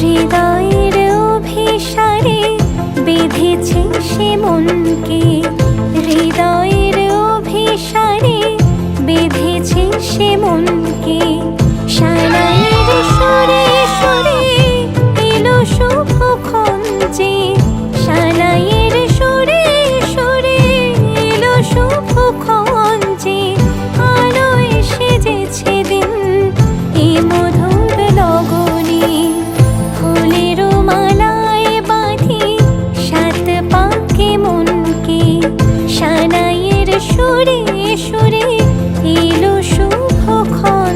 হৃদয়ের অভিসারে বেঁধেছে সে মনকে, হৃদয়ের অভিসারে বেঁধেছে সে মনকে। সানাইয়ের সুরে সুরে এলো শুভক্ষণ যে, সানাইয়ের সুরে সুরে এলো শুভক্ষণ যে, আলোয় সেজেছে দিন এ মধুর লগনে। ফুলের মালায় বাঁধি সাত পাকে মনকে, সানাইয়ের সুরে সুরে এলো শুভক্ষণ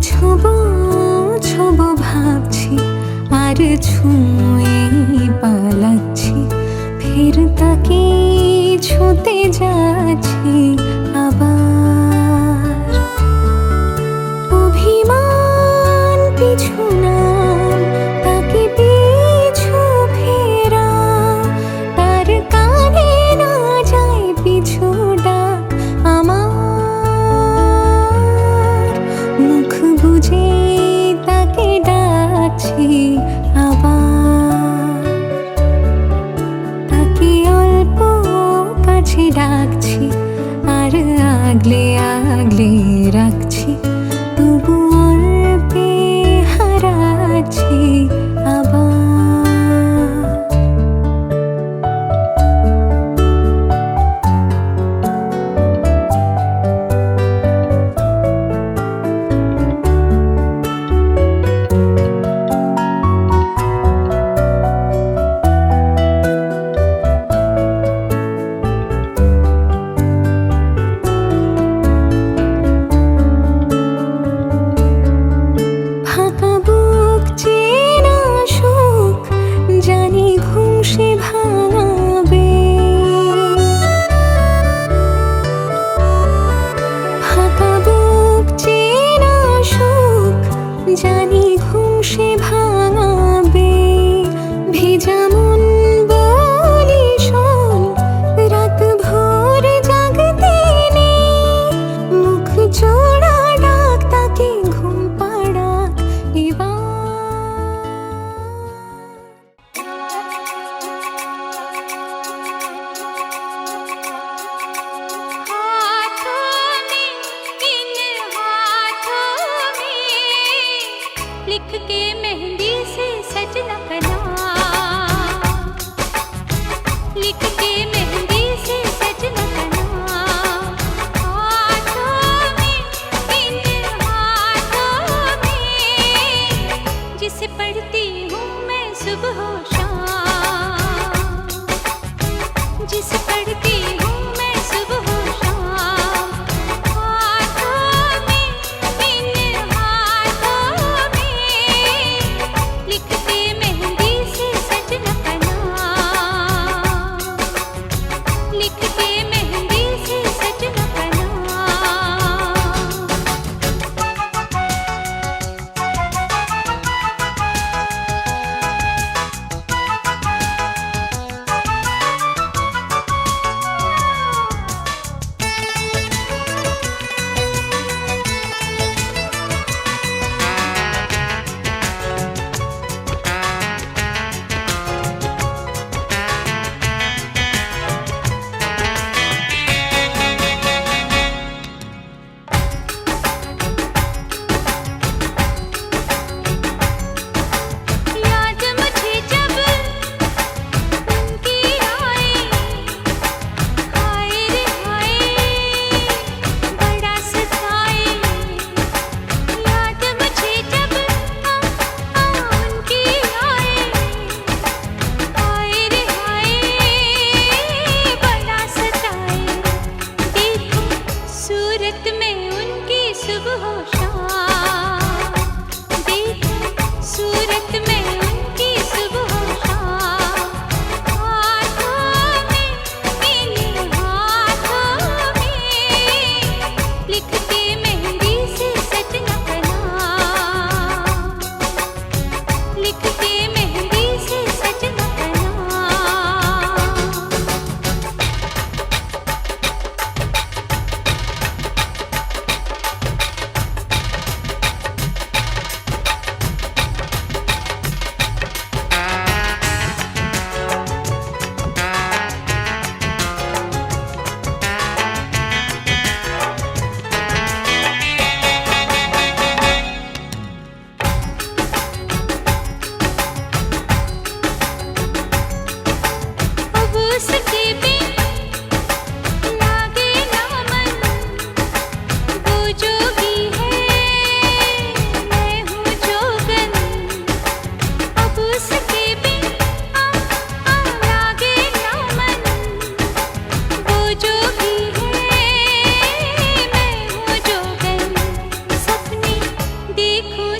ছোবো ছোবো ভাবছি আর ছুঁয়ে পালাচ্ছি, ফের তাকে ছুঁতে যাচ্ছি আবার। অভিমান পিছু নাম, তাকে পিছু ফেরা, তার কানে না যায় পিছু ডাক আমার। মুখ বুজে তাকে ডাকছি আবার, তাকে অল্প কাছে ডাকছি আর আগলে আগলে রাখছি, তবু অল্পে হারাচ্ছি আবার। ফাঁকা বুক চেনা সুখ জানি ঘুম সে ভাঙাবে, ফাঁকা বুক চেনা সুখ জানি ঘুম সে ভাঙাবে। ভেজা মন বলি শোন, রাত ভোর জাগতে নেই, মুখ জোড়া ডাক তাকে ঘুম পাড়াক এবার। लिख के मेहंदी से सजना का नाम, लिख के मेहंदी से सजना का नाम। हाथों में, इन हाथों में, जिसे पढ़ती हूँ मैं सुबह शाम, जिसे पढ़ती हूँ मैं सुबह शाम। हाथों में, इन हाथों में,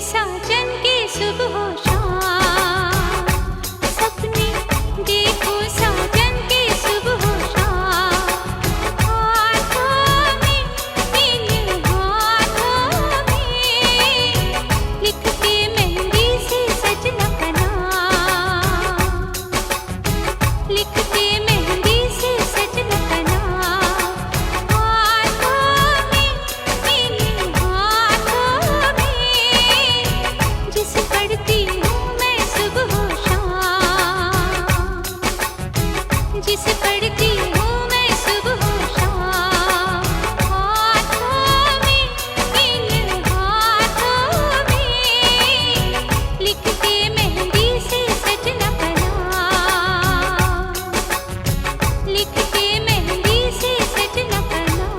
साजन की सुबह शाम, सपने देखो साजन की सुबह शाम। हाथों में इन हाथों में लिख के मेहंदी से सजना का नाम, लिख के मेहंदी से सजना का नाम। हाथों में इन हाथों में जिसे पढ़ती हूँ मैं सुबह शाम, जिसे पढ़ती हूँ मैं सुबह शाम। हाथों में इन हाथों में लिख के मेहंदी से सजना का नाम, लिख के मेहंदी से सजना का नाम।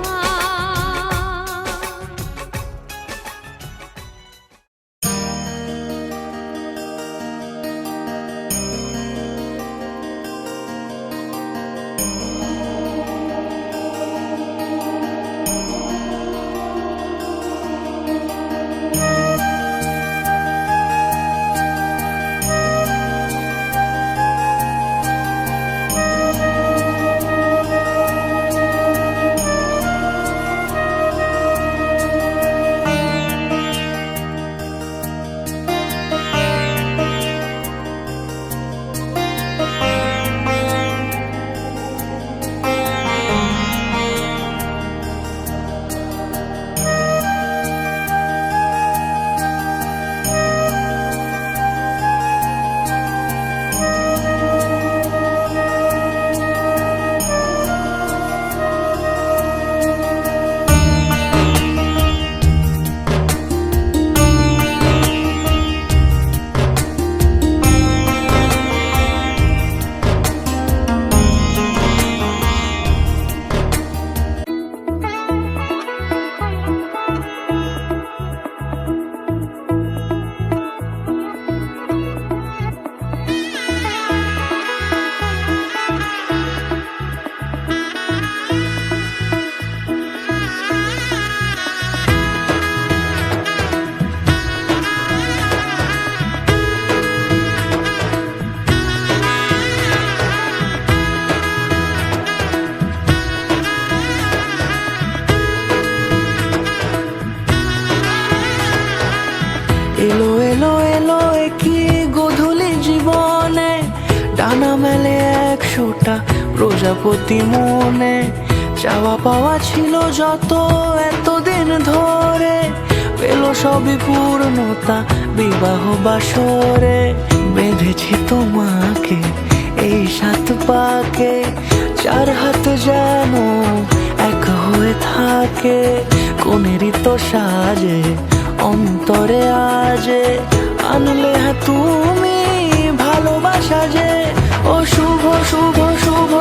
এলো এলো এলো একই গধূলি জীবনে, ডানা মেলে 100টা প্রজাপতি মনে। চাওয়া পাওয়া ছিল যত এতদিন ধরে, পেল সবই পূর্ণতা বিবাহ বাসরে। বেঁধেছি তোমাকে এই 7 পাকে, 4 হাত যেন এক হয়ে থাকে। কোনেরই তো সাজে অন্তরে আজে, আনলে হ্যাঁ তুমি ভালোবাসা যে। ও শুভ শুভ শুভ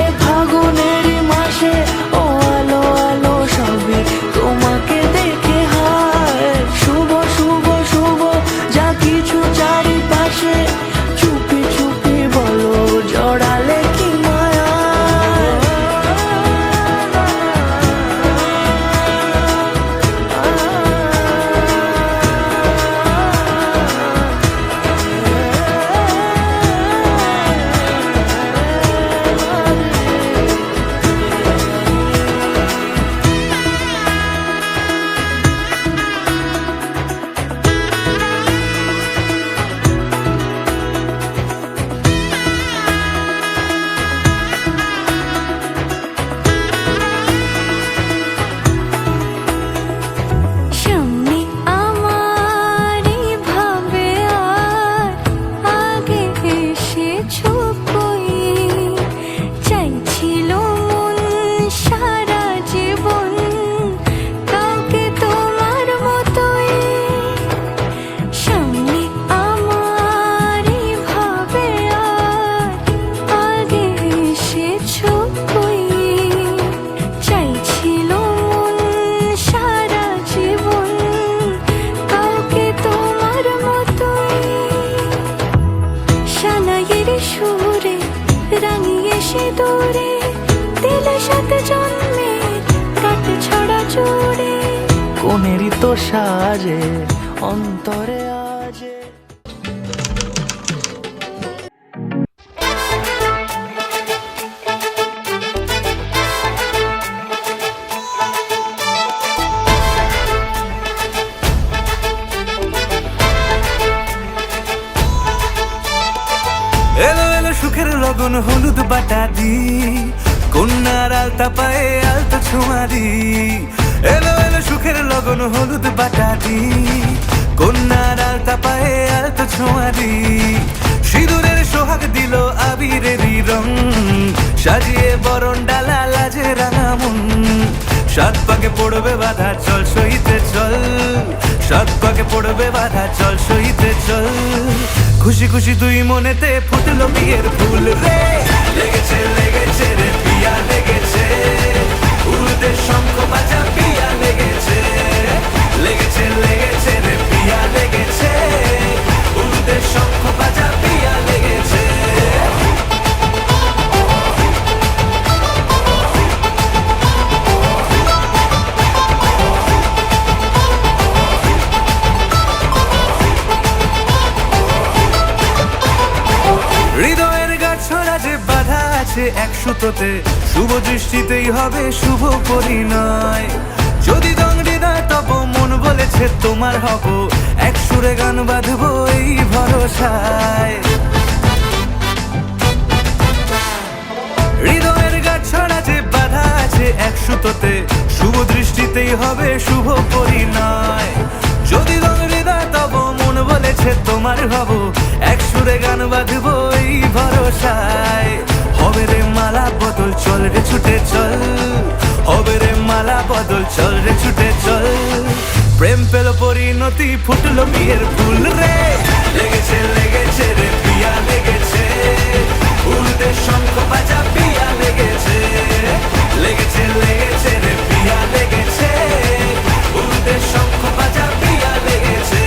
এ ফাগুনেরই মাসে, ও আলো আলো সবই তোমাকে দেখে হায়। শুভ শুভ শুভ যা কিছু চারিপাশে, চুপি চুপি বলো জড়ালে কি মায়া। কত সাজে অন্তরে আজে। এলো এলো সুখের লগন হলুদ বাটা দি, কন্যার আলতা পায়ে আলতা ছোঁয়া দি। এলো এলো সুখের লগন হলুদ বাটা দি, কন্যার আলতা পায়ে আলতা ছোঁয়া দি। সিঁদুরের সোহাগ দিল আবিরেরই রং, সাজিয়ে বরণ ডালা লাজে রাঙা মন। সাত পাকে পড়বে বাধা চল সইতে চল, সাত পাকে পড়বে বাধা চল সইতে চল। খুশি খুশি দুই মনেতে ফুটলো বিয়ের ফুল রে, লেগেছে লেগেছে রে পিয়া লেগেছে, উড়তে শঙ্খ বাজা পিয়া লেগেছে, লেগেছে লেগেছে রে পিয়া লেগেছে, উড়তে শঙ্খ বাজা পিয়া লেগেছে। হৃদয়ের গাছড়া যে বাধা আছে এক সুতোতে, শুভ দৃষ্টিতেই হবে শুভ পরিণয়। যদি দং হৃদয় তব মন বলেছে তোমার হব, এক সুরে গান বাঁধবো এই ভরসায়। হৃদয়ের গাছড়া যে বাধা আছে এক সুতোতে, শুভ দৃষ্টিতেই হবে শুভ পরিণয়। যদি দং হৃদয় তব মন বলেছে তোমার হব, এক সুরে গান বাঁধবো এই ভরসায়। হবে রে মালা বদল চল রে ছুটে চল, হবে রে মালা বদল চল রে ছুটে চল। প্রেম পেল পরিণতি ফুটলো বিয়ের ফুল রে, লেগেছে লেগেছে রে পিয়া লেগেছে, উড়তে শঙ্খ বাজা পিয়া লেগেছে, লেগেছে লেগেছে রে পিয়া লেগেছে, উড়তে শঙ্খ বাজা পিয়া লেগেছে।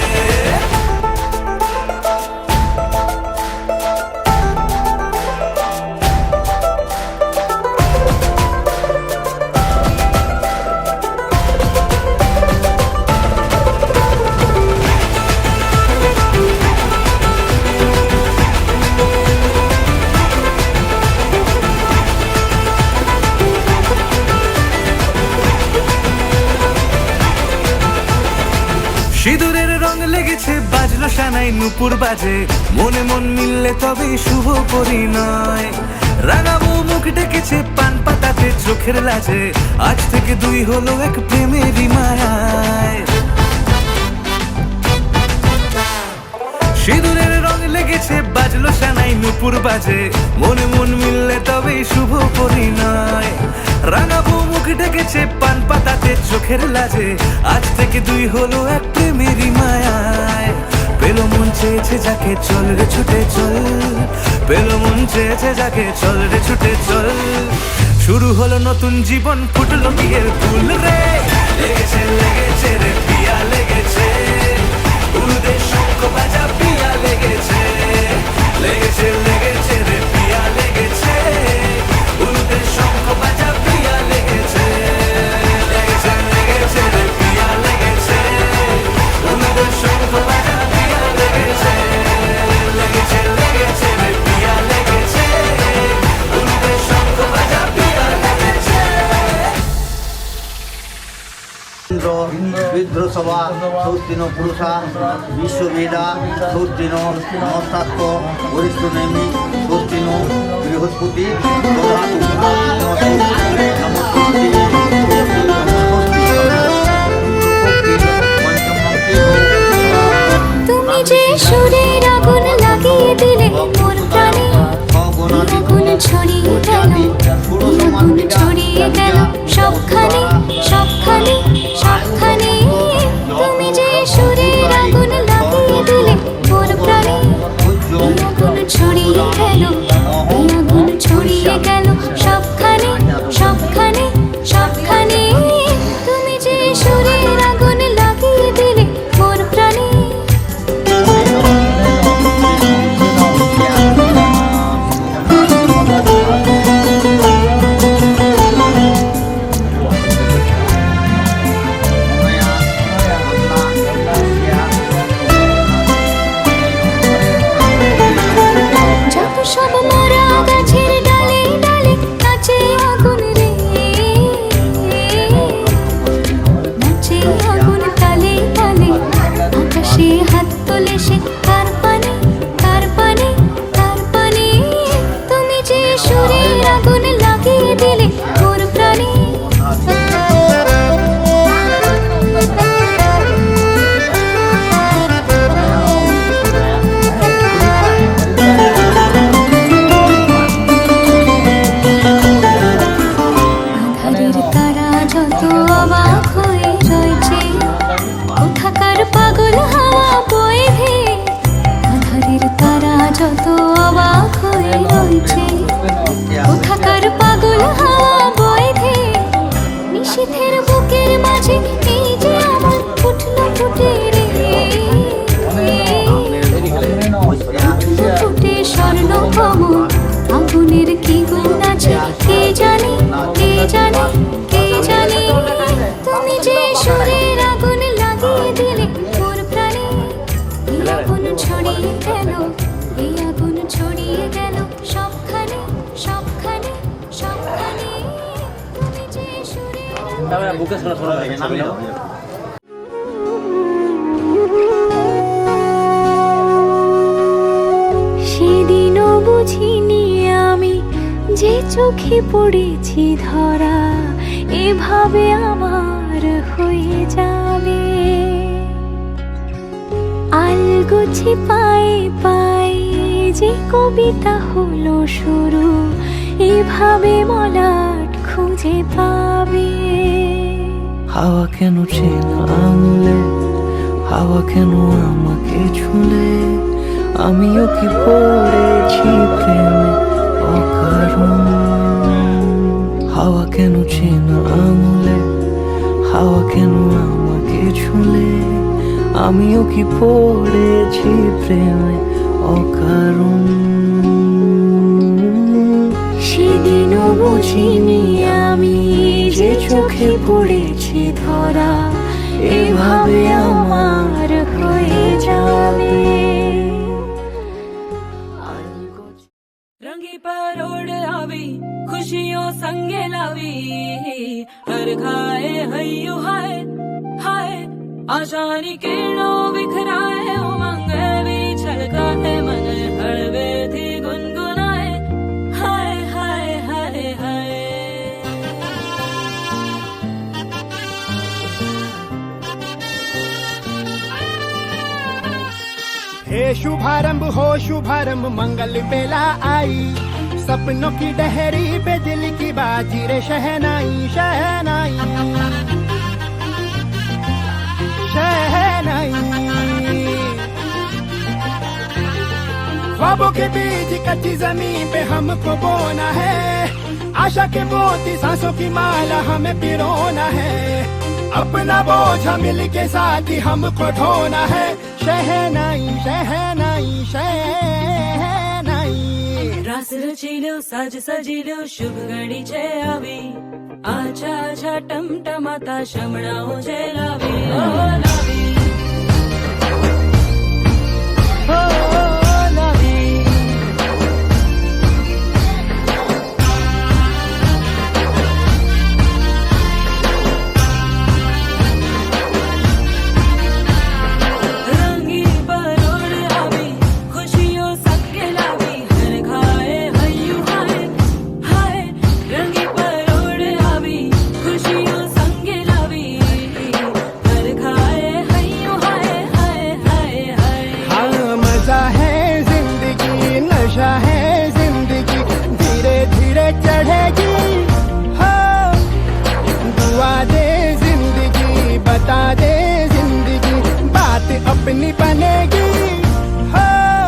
সিঁদুরের রং লেগেছে বাজলো সানাই নুপুর বাজে, মনে মন মিললে তবে শুভ পরিণয়। রাঙাবো মুখ ডেকেছে পান পাতাতে চোখের লাজে, আজ থেকে দুই হলো এক প্রেমেরই মায়ায়। সিঁদুরের রং লেগেছে বাজলো সানাই নুপুর বাজে, মনে মন মিললে তবে শুভ পরিণয়। রাঙাবো মুখ ডেকেছে পান পাতাতে চোখের লাজে, আজ থেকে দুই হলো এক প্রেমেরই মায়ায়। পেলো মন চেয়েছে যাকে চল রে ছুটে চল, পেলো মন চেয়েছে যাকে চল রে ছুটে চল। শুরু হলো নতুন জীবন ফুটলো বিয়ের ফুল রে, লেগেছে লেগেছে রে পিয়া লেগেছে, উড়তে শঙ্খ বাজা পিয়া লেগেছে, লেগেছে লেগেছে রে পিয়া লেগেছে, উড়তে শঙ্খ বাজা পিয়া লেগেছে, লেগেছে লেগেছে রে পিয়া লেগেছে, উড়তে শঙ্খ বাজা পিয়া লেগেছে, লেগেছে লেগেছে রে পিয়া লেগেছে, উড়তে শঙ্খ বাজা পিয়া লেগেছে। বিদ্রসভা সৌত্তিন পুরুষা বিশ্ববেদা সৌত্তিন নস্তাত্ম বরিষ্ঠ নেমি সৌত্তিন বৃহস্পতি তুমি যে সুরের আগুন লাগিয়ে দিলে মোর প্রাণে, আগুন ছড়িয়ে গেল, আগুন ছড়িয়ে গেল সবখানে সবখানে সবখানে। তুমি যে সুরের আগুন লাগিয়ে দিলে মোর প্রাণে, আগুন ছড়িয়ে গেল, আগুন ছড়িয়ে গেল সবখানে সবখানে সবখানে। তুমি যে সুরের আগুন লাগিয়ে দিলে মোর প্রাণে। তোলে সে কার পানে কার পানে কার পানে তুমি যে সুরের আগুন লাগিয়ে দিলে মোর প্রাণে আধারের তারা যত অবাক হয়ে রয়েছে কোথাকার পাগল হাওয়া বয়ে ধেয়ে আধারের তারা যত অবাক হয়ে রয়েছে কোথাকার পাগল হাওয়া বয়ে ধেয়ে নিশীথের বুকের মাঝে এই যে আমার ফুটলো ফুটে রে ফুটলো ফুটে স্বর্ণ কমল আগুনের কি গুণ আছে কে জানে কে জানে কে জানে তুমি যে সুরের আগুন লাগিয়ে দিলে মোর প্রাণে এই আগুন ছড়িয়ে গেল এই আগুন ছড়িয়ে গেল সবখানে সবখানে সবখানে তুমি যে সুরের সেদিনও বুঝিনি আমি যে চোখে পড়েছি ধরা এভাবে আমার হয়ে যাবে আলগোছি পায়ে পায়ে যে কবিতা হলো শুরু এভাবে মলাট খুঁজে পাবে হাওয়া কেন চেনা আঙুলে হাওয়া কেন আমাকে ছুলে আমিও কি পড়েছি প্রেমে অকারণ হাওয়া কেন চেনা আঙুলে হাওয়া কেন আমাকে ছুলে আমিও কি পড়েছি প্রেমে অকারণ সেদিনও বুঝিনি আমি যে চোখে পড়েছি ধরা এভাবে আমার হয়ে যাবে रंगी परोड़ आवी खुशियों संगे लावी हर खाए हयू हाय हाय आशानी किरणों बिखराए उमंग भी छलका है मन हड़वे थी गुनगुनाए हाय हाय हाय हाय हे शुभारंभ हो शुभारंभ मंगल बेला आई सपनों की डहरी पे दिल की बाजी रे शहनाई शहनाई शहनाई ख्वाबों के बीज कच्ची जमीन पे हमको बोना है आशा के मोती सांसों की माला हमें पिरोना है अपना बोझ मिल के साथ ही हमको ढोना है शहनाई शहनाई शहनाई रास रचिलो साज सजिलो शुभ घड़ी छे आवी आछा आछा टमटमाता शमणाओ जे लावी ओ लावी ओ लावी रंगी परोड़ आवी खुशियों सबके लावी हर खाए हयू हाय हाय रंगी परोड़ आवी खुशियों संगे लावी हर खाए हयू हाय हाय हाय हाय हाँ मजा है जिंदगी नशा है जिंदगी धीरे धीरे चढ़ेगी हाँ दुआ दे जिंदगी बता दे जिंदगी बात अपनी बनेगी हाँ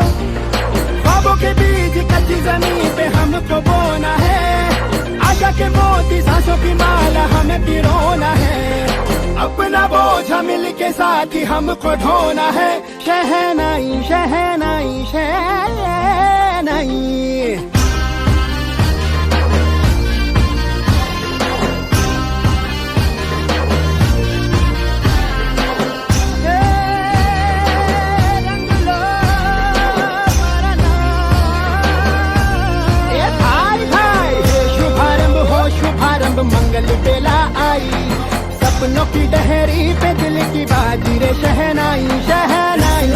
ख्वाबों के बीज कच्ची जमीन पे हमको बोना है आशा के मोती सांसों की माला हमें पिरोना है अपना बोझ मिल के साथ ही हमको ढोना है शहनाई शहनाई शहनाई मंगल बेला आई सपनों की डहरी पे दिल की बाजी रे शहनाई शहनाई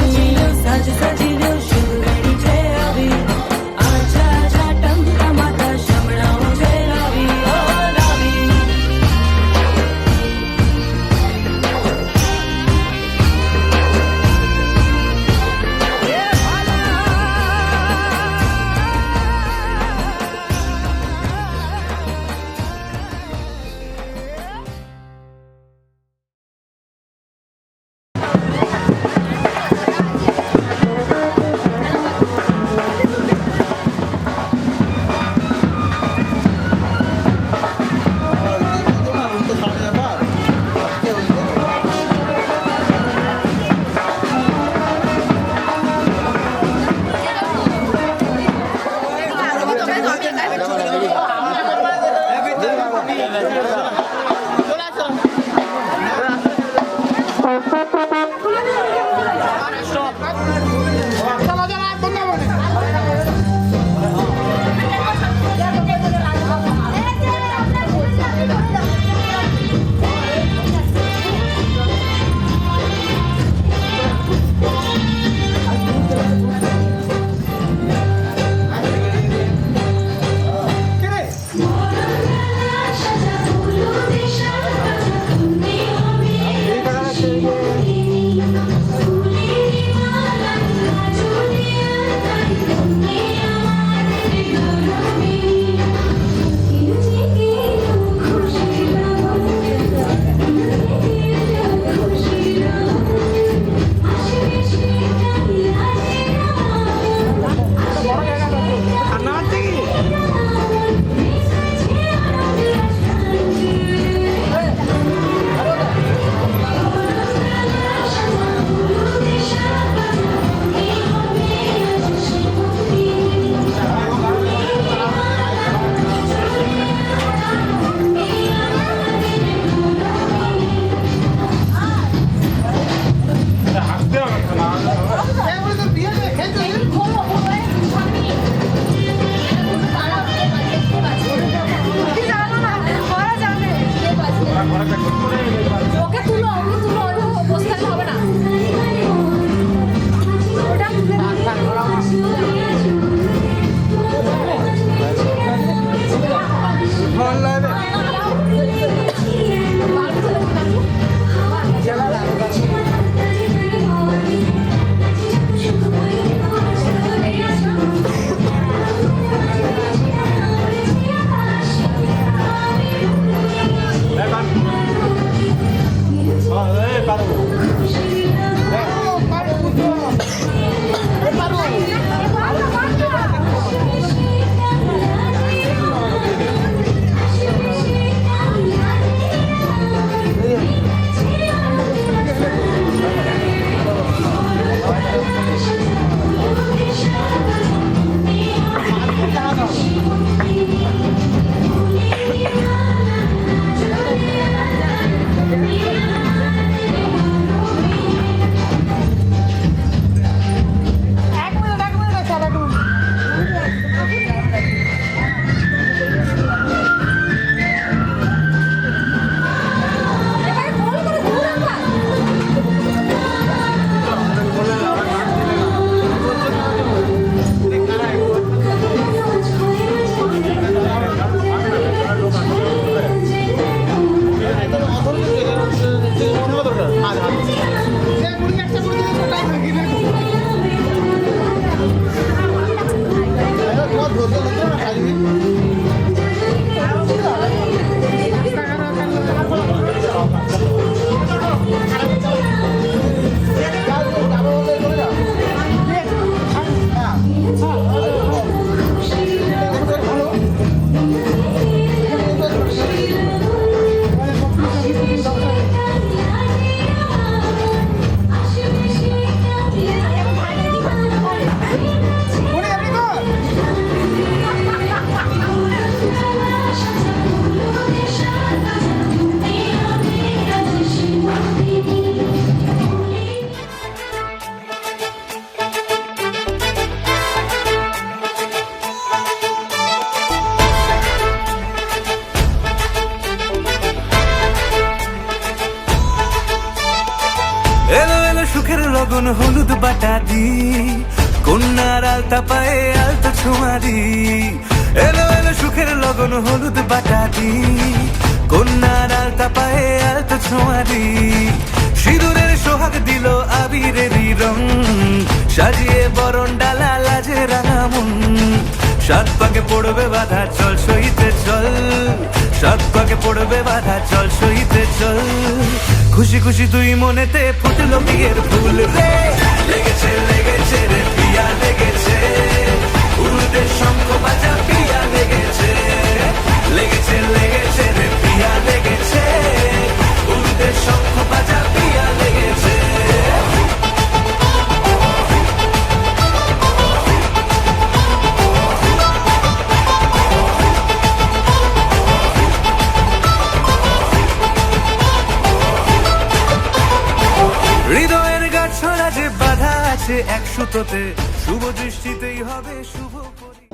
লগন হলুদ বাটা দি, কন্যার আলতা পায়ে আলতো ছোঁয়া দি। এলো এলো সুখের লগন হলুদ বাটা দি, কন্যার আলতা পায়ে আলতো ছোঁয়া দি। সিঁদুরের সোহাগ দিল আবিরেরই রং, সাজিয়ে বরণ ডালা লাজে রাঙা মন। সাত পাকে পড়বে বাধা চল সইতে চল, সাত পাকে পড়বে বাধা চল সইতে চল। খুশি খুশি দুই মনেতে ফুটলো বিয়ের ফুল রে, লেগেছে লেগেছে রে পিয়া লেগেছে, উলুদের শঙ্খ বাজা পিয়া লেগেছে, লেগেছে লেগেছে রে পিয়া লেগেছে, উলুদের শঙ্খ বাজা পিয়া লেগেছে। হৃদয়ের গাছড়া যে বাধা আছে এক সুতোতে, শুভ দৃষ্টিতেই হবে শুভ পরি।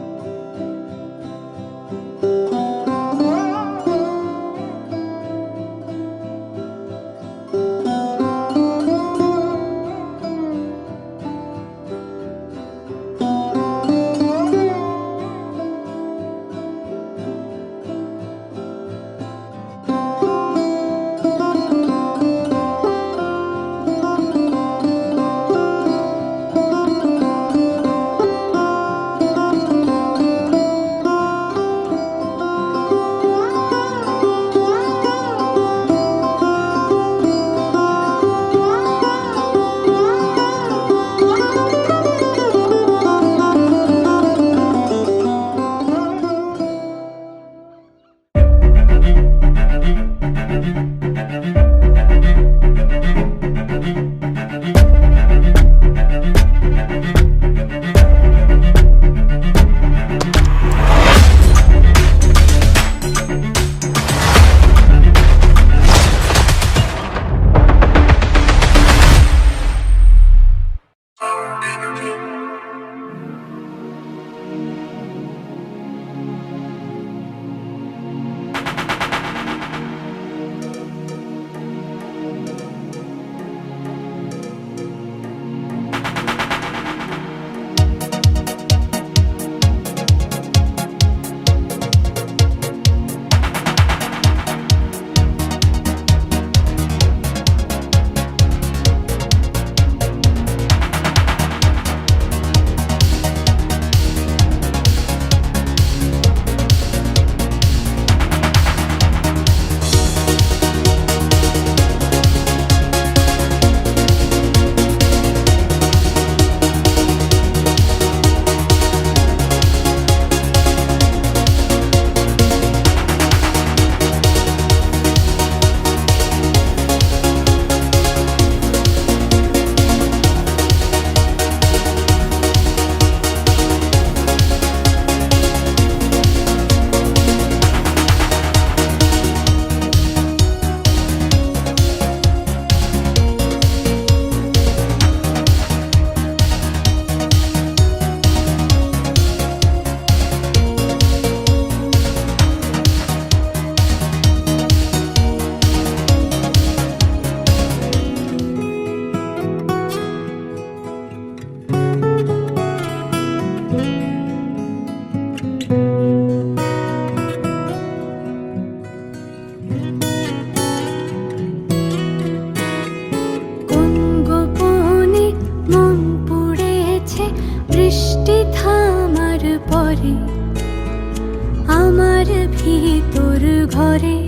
ভিতর ঘরে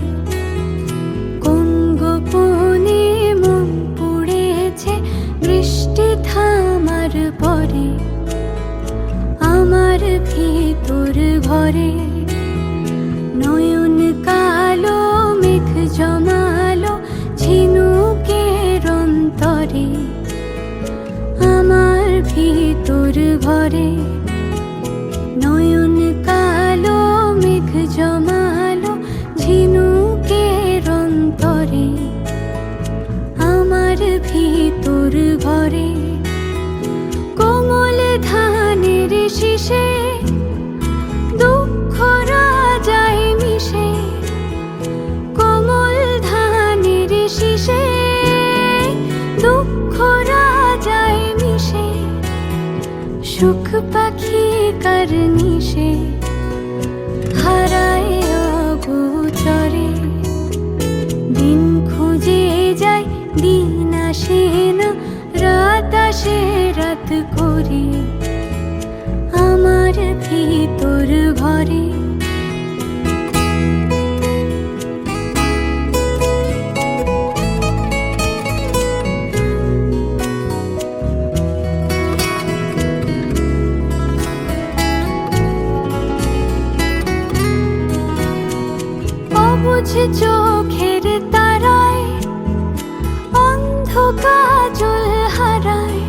কোন গোপনে মন পড়েছে বৃষ্টি থামার পরে আমার ভিতর ঘরে নয়ন কালো মেঘ জমালো ঝিনুকের অন্তরে আমার ভিতর ঘরে নয়ন কালো মেঘ জমালো ঝিনুকের অন্তরে আমার ভিতর ঘরে কোমল ধানের শীষে দুঃখ রাজায় মিশে কোমল ধানের শীষে দুঃখ রাজায় সুখ পাখি করনি সে হারায় অগোচরে, দিন খুঁজে যায় দিন আসে না, রাত আসে রাত করে আমার ভিতর ঘরে। অবুঝ চোখের তারায় অন্ধ কাজল হারায়,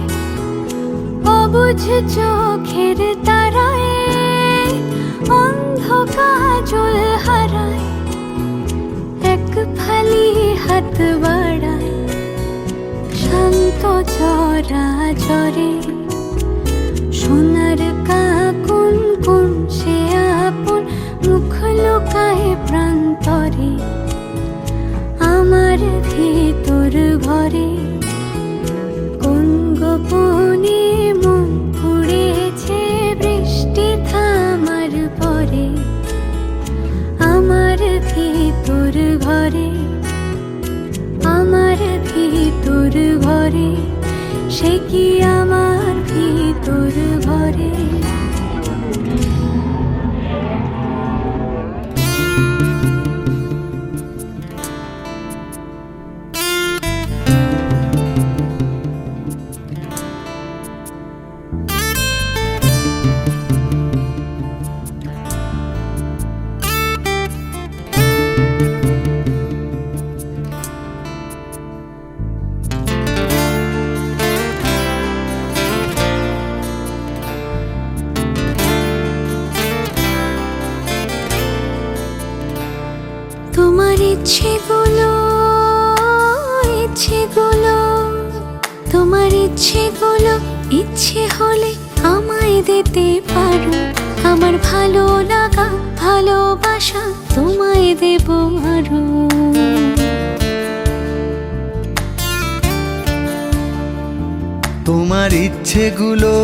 অবুঝ চোখের তারায় অন্ধ কাজল হারায়, এক ফালি হাত বাড়ায় শান্ত চরাচরে, সোনার কাকুন কোন সে আপন মুখ লুকায় প্রান্তরে আমার ভিতর ঘরে। কোন গোপনে মন পুড়েছে বৃষ্টি থামার পরে আমার ভিতর ঘরে, আমার ভিতর ঘরে, সে কি আমার ভিতর ঘরে। তোমার ইচ্ছেগুলো, ইচ্ছেগুলো, তোমার ইচ্ছেগুলো ইচ্ছে হলে আমায় দিতে পারো, আমার ভালো লাগা ভালোবাসা তোমায় দেব আরো। তোমার ইচ্ছেগুলো,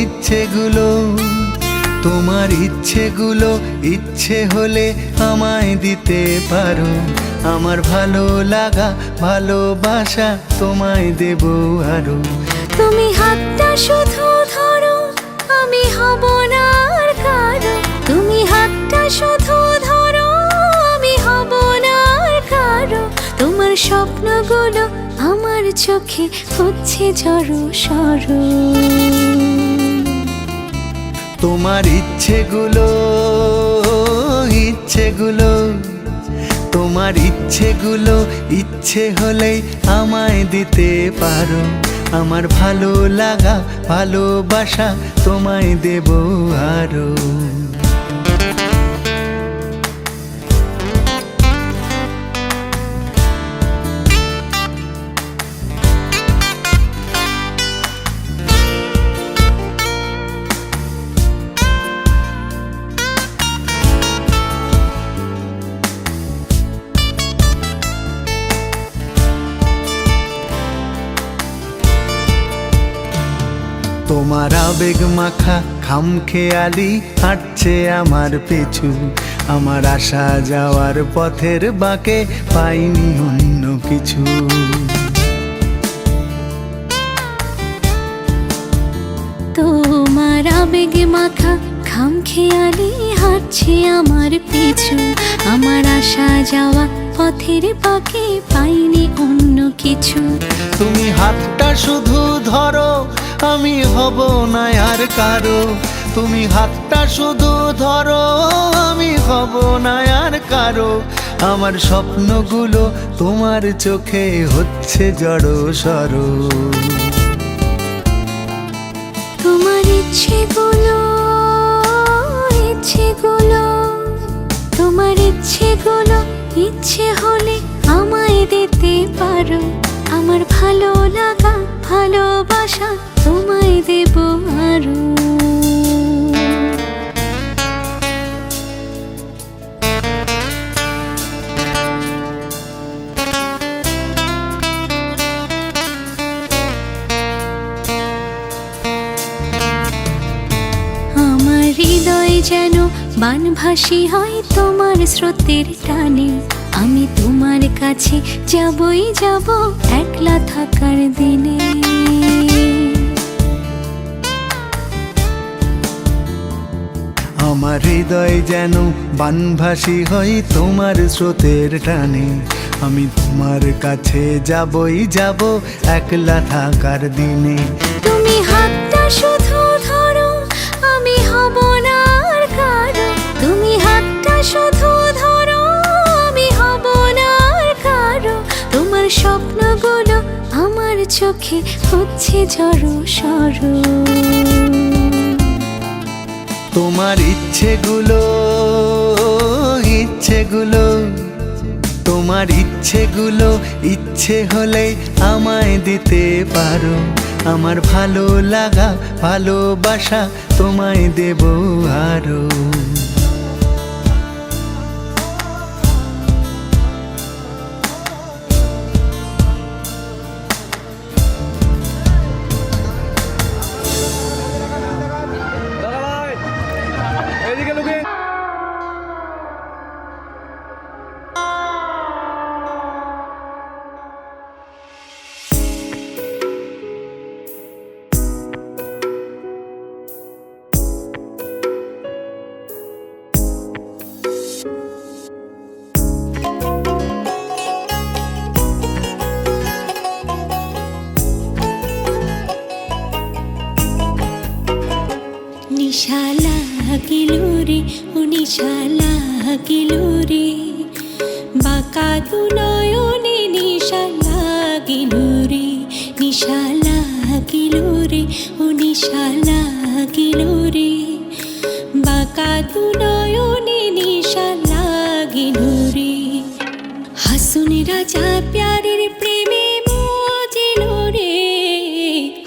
ইচ্ছেগুলো, তোমার ইচ্ছেগুলো ইচ্ছে হলে আমায় দিতে পারো, আমার ভালো লাগা ভালোবাসা তোমায় দেব আরো। তুমি হাতটা শুধু ধরো, আমি হব না আর কারো, তুমি হাতটা শুধু ধরো, আমি হব না আর কারো। তোমার স্বপ্নগুলো আমার চোখে হচ্ছে ঝড়ো সরো। তোমার ইচ্ছেগুলো, ইচ্ছেগুলো, তোমার ইচ্ছেগুলো ইচ্ছে হলেই আমায় দিতে পারো, আমার ভালো লাগা ভালোবাসা তোমায় দেব আরো। তোমার আবেগ মাখা খামখেয়ালি হাঁটছে আমার পিছু, আমার আসা যাওয়ার পথের বাঁকে পাইনি অন্য কিছু। তোমার আবেগ মাখা খামখেয়ালি হাঁটছে আমার পিছু, আমার আসা যাওয়া পথের বাঁকে পাইনি অন্য কিছু। তুমি হাতটা শুধু ধরো, আমি হব না আর কারো, তুমি হাতটা শুধু ধরো, আমি হব না আর কারো। আমার স্বপ্নগুলো তোমার চোখে হচ্ছে জড়ো সরো। তোমার ইচ্ছেগুলো, ইচ্ছেগুলো, তোমার ইচ্ছেগুলো ইচ্ছে হলে আমায় দিতে পারো, আমার ভালো লাগা ভালোবাসা তোমায় দেব আরো। যেন বানভাসী হয় তোমার স্রোতের টানে, আমি তোমার কাছে যাবই যাব একলা থাকার দিনে। আমার হৃদয় যেন বানভাসী হয় তোমার স্রোতের টানে, আমি তোমার কাছে যাবই যাব একলা থাকার দিনে। তুমি হাতটা শুধু ধরো, আমি হব না আর কারো। তুমি হাতটা শুধু ধরো, আমি হব না আর কারো। তোমার স্বপ্নগুলো আমার চোখে হচ্ছে ঝড়ো সরো। তোমার ইচ্ছেগুলো তোমার ইচ্ছেগুলো ইচ্ছে হলে আমায় দিতে পারো। আমার ভালো লাগা ভালোবাসা তোমায় দেব আরো। নিশা লাগিল রে, ও নিশা লাগিল রে, বাঁকা দু নয়নে নিশা লাগিল রে। নিশা লাগিল রে, ও নিশা লাগিল রে, বাঁকা দু নয়নে নিশা লাগিল রে। হাসুন রাজা প্যারের প্রেমে মজিল রে,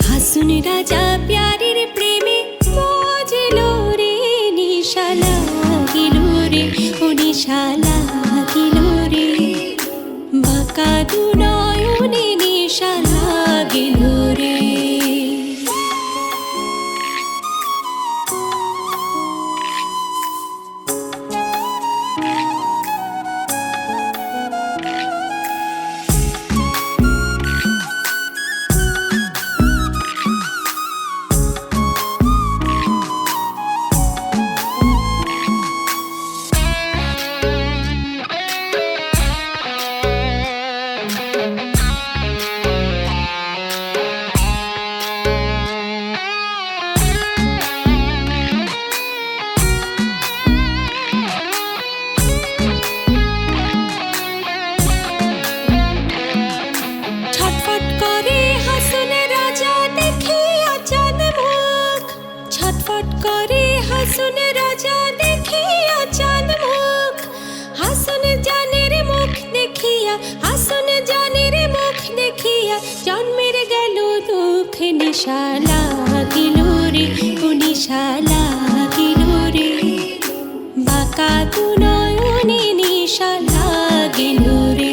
হাসুন রাজা প্যারের প্রেমে মজিল রে। নিশা লাগিল রে, ও নিশা লাগিল রে, বাঁকা দু নয়নে নিশা লাগিল রে। ছটফট করে হাসুন রাজা দেখিয়া চাঁদ মুখ, ছটফট করে হাসুন রাজা দেখিয়া চাঁদ মুখ। হাসুন জানের মুখ দেখিয়া, হাসুন জানের মুখ দেখিয়া জন্মের গেল দুঃখ। নিশা লাগিল রে, ও নিশা লাগিল রে, বাঁকা দু নয়নে নিশা লাগিল রে।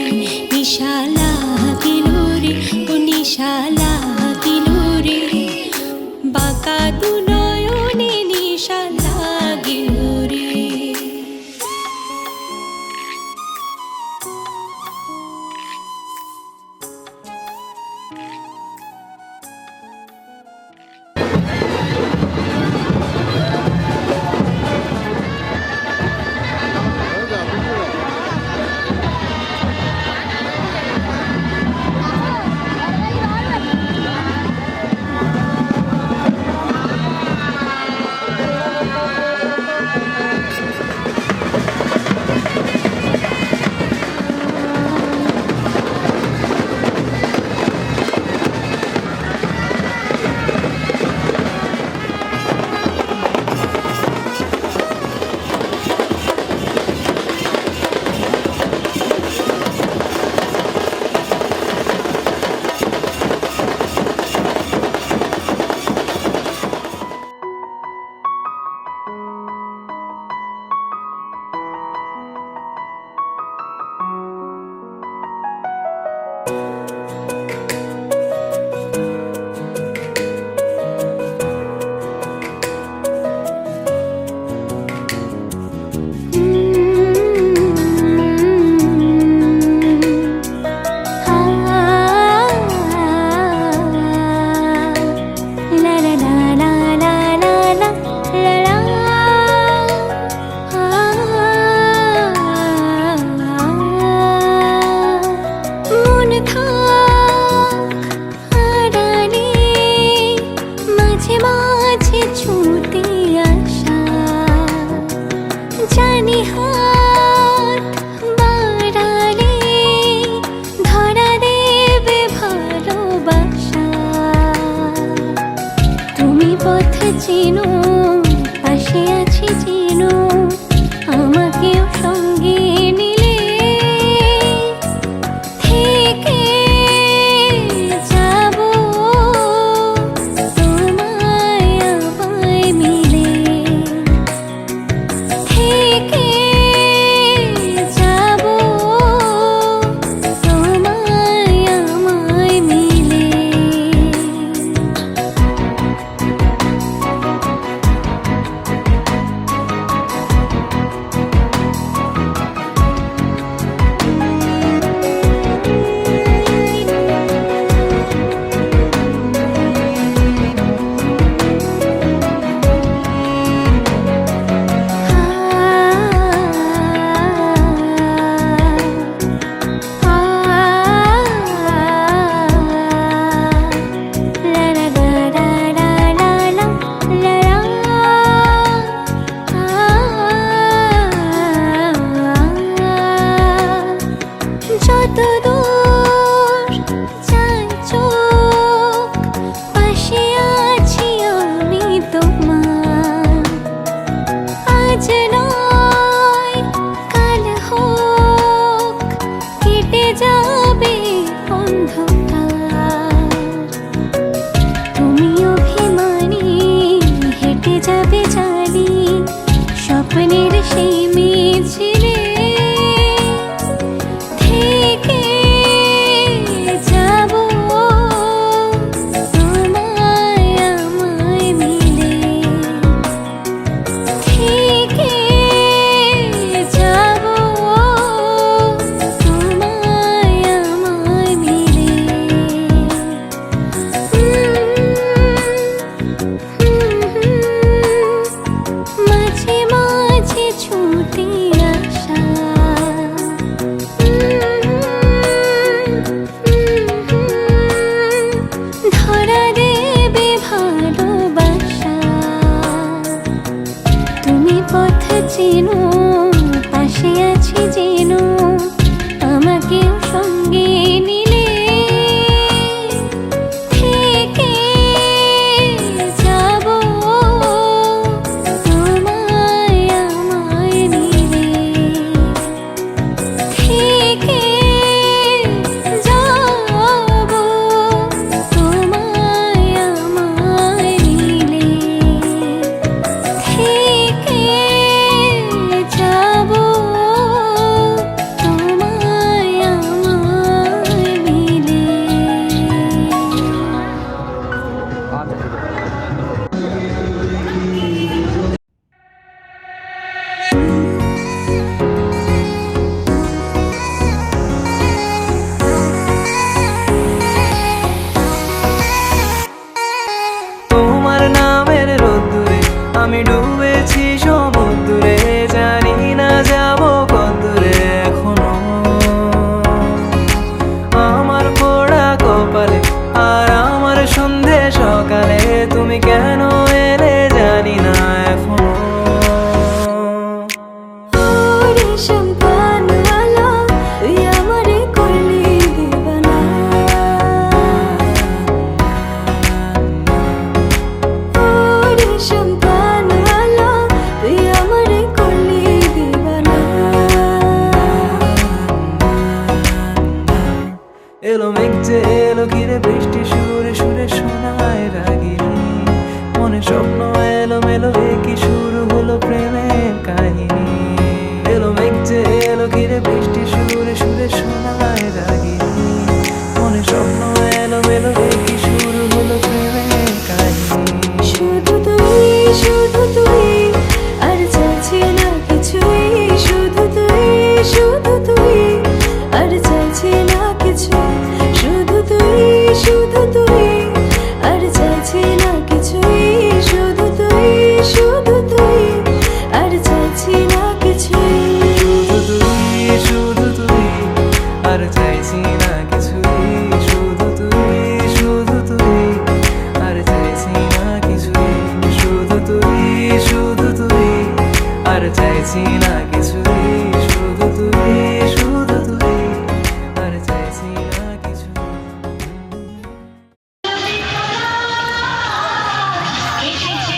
নিশা লাগিল রে, ও নিশা লাগিল রে, বাঁকা দু নয়নে নিশা লাগিল রে। চেনো, পাশে আছি চেনো, আমাকেও সঙ্গে নিলে থেকে যাব তোমায় আমায় মিলে, থেকে যাব তোমায় আমায় মিলে। যতদূর যায় চোখ, পাশে আছি আমি তোমার, আজ নয় কাল হোক কেটে যাবে অন্ধকার, তুমি অভিমানী হেঁটে যাবে জানি স্বপ্নের সেই মিছিলে, থেকে যাব তোমায় আমায় মিলে, থেকে যাব তোমায় আমায় মিলে। মাঝে মাঝে ছুটে আসা, ধরা দেবে ভালোবাসা, তুমি পথ চেনো, পাশে আছি চেনো, আমাকেও সঙ্গে নিলে থেকে যাব তোমায় আমায় মিলে, থেকে যাব তোমায় আমায় মিলে, থেকে যাব তোমায় আমায় মিলে। তোমার নামের রোদ্দুরে আমি ডুবেছি সমুদ্রে, জানি না যাব কতদূরে এখনো, আমার পোড়া কপালে আর আমার সন্ধে সকালে তুমি কেন এলে জানি না এখনো। রেশম কানওয়ালা তুই আমারে করলি দিবানা, রেশম কানওয়ালা তুই আমারে করলি দিবানা। এলো মেঘ যে এলো ঘিরে বৃষ্টি সুরে সুরে শোনায় রাগিনী, মনে স্বপ্ন এলো মেলো কি শুরু হলো প্রেমের কাহিনী। এলো মেঘ যে এলো ঘিরে বৃষ্টি সুরে সুরে শোনায় রাগিনী, মনে স্বপ্ন এলো মেলো কি শুরু হলো প্রেমের কাহিনী। শুধু তুই, শুধু তুই, আর চাইছি না কিছুই, শুধু তুই, শুধু তুই, আর চাইছি না কিছু, শুধু তুই, শুধু তুই, আর চাইছি না কিছুই, শুধু তুই, শুধু তুই, আর চাইছি না কিছুই। শুধু তুই, শুধু তুই, আর চাইছি না কিছুই, শুধু তুই, শুধু তুই, আর চাইছি না কিছুই, শুধু তুই, শুধু তুই, আর চাইছি না কিছুই, শুধু তুই, শুধু তুই, আর চাইছি না কিছুই। এসেছে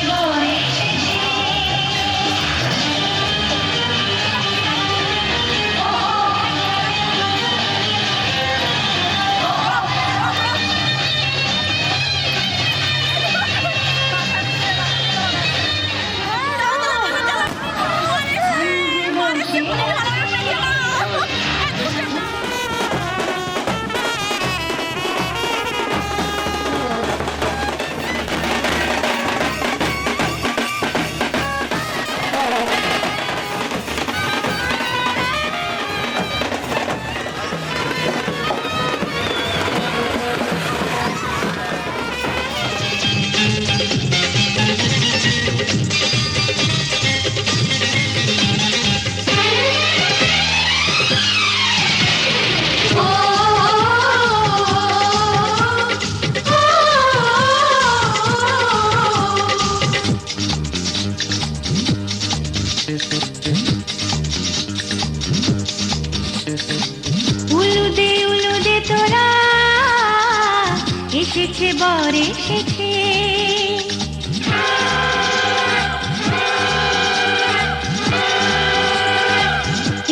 বর এসেছে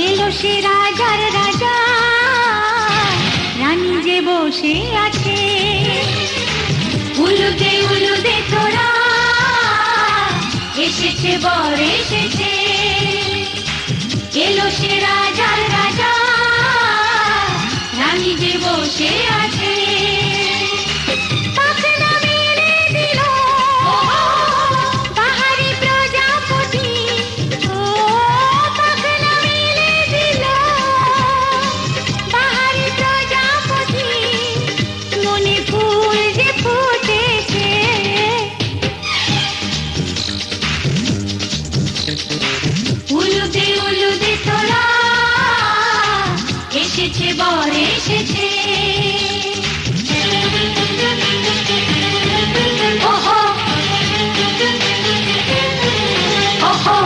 এলো সে রাজার রাজা রানী যে বসে আছে উলুদে উলুদে তোরা এসেছে বর এসেছে এলো সে রাজার রাজা রানী যে বসে আছে পাখনা মেলে দিল বাহারি প্রজাপতি ও পাখনা মেলে দিল বাহারি প্রজাপতি মনে ফুল যে ফুটেছে উলুদে উলুদে তোরা এসেছে বর এসেছে ওহো ওহো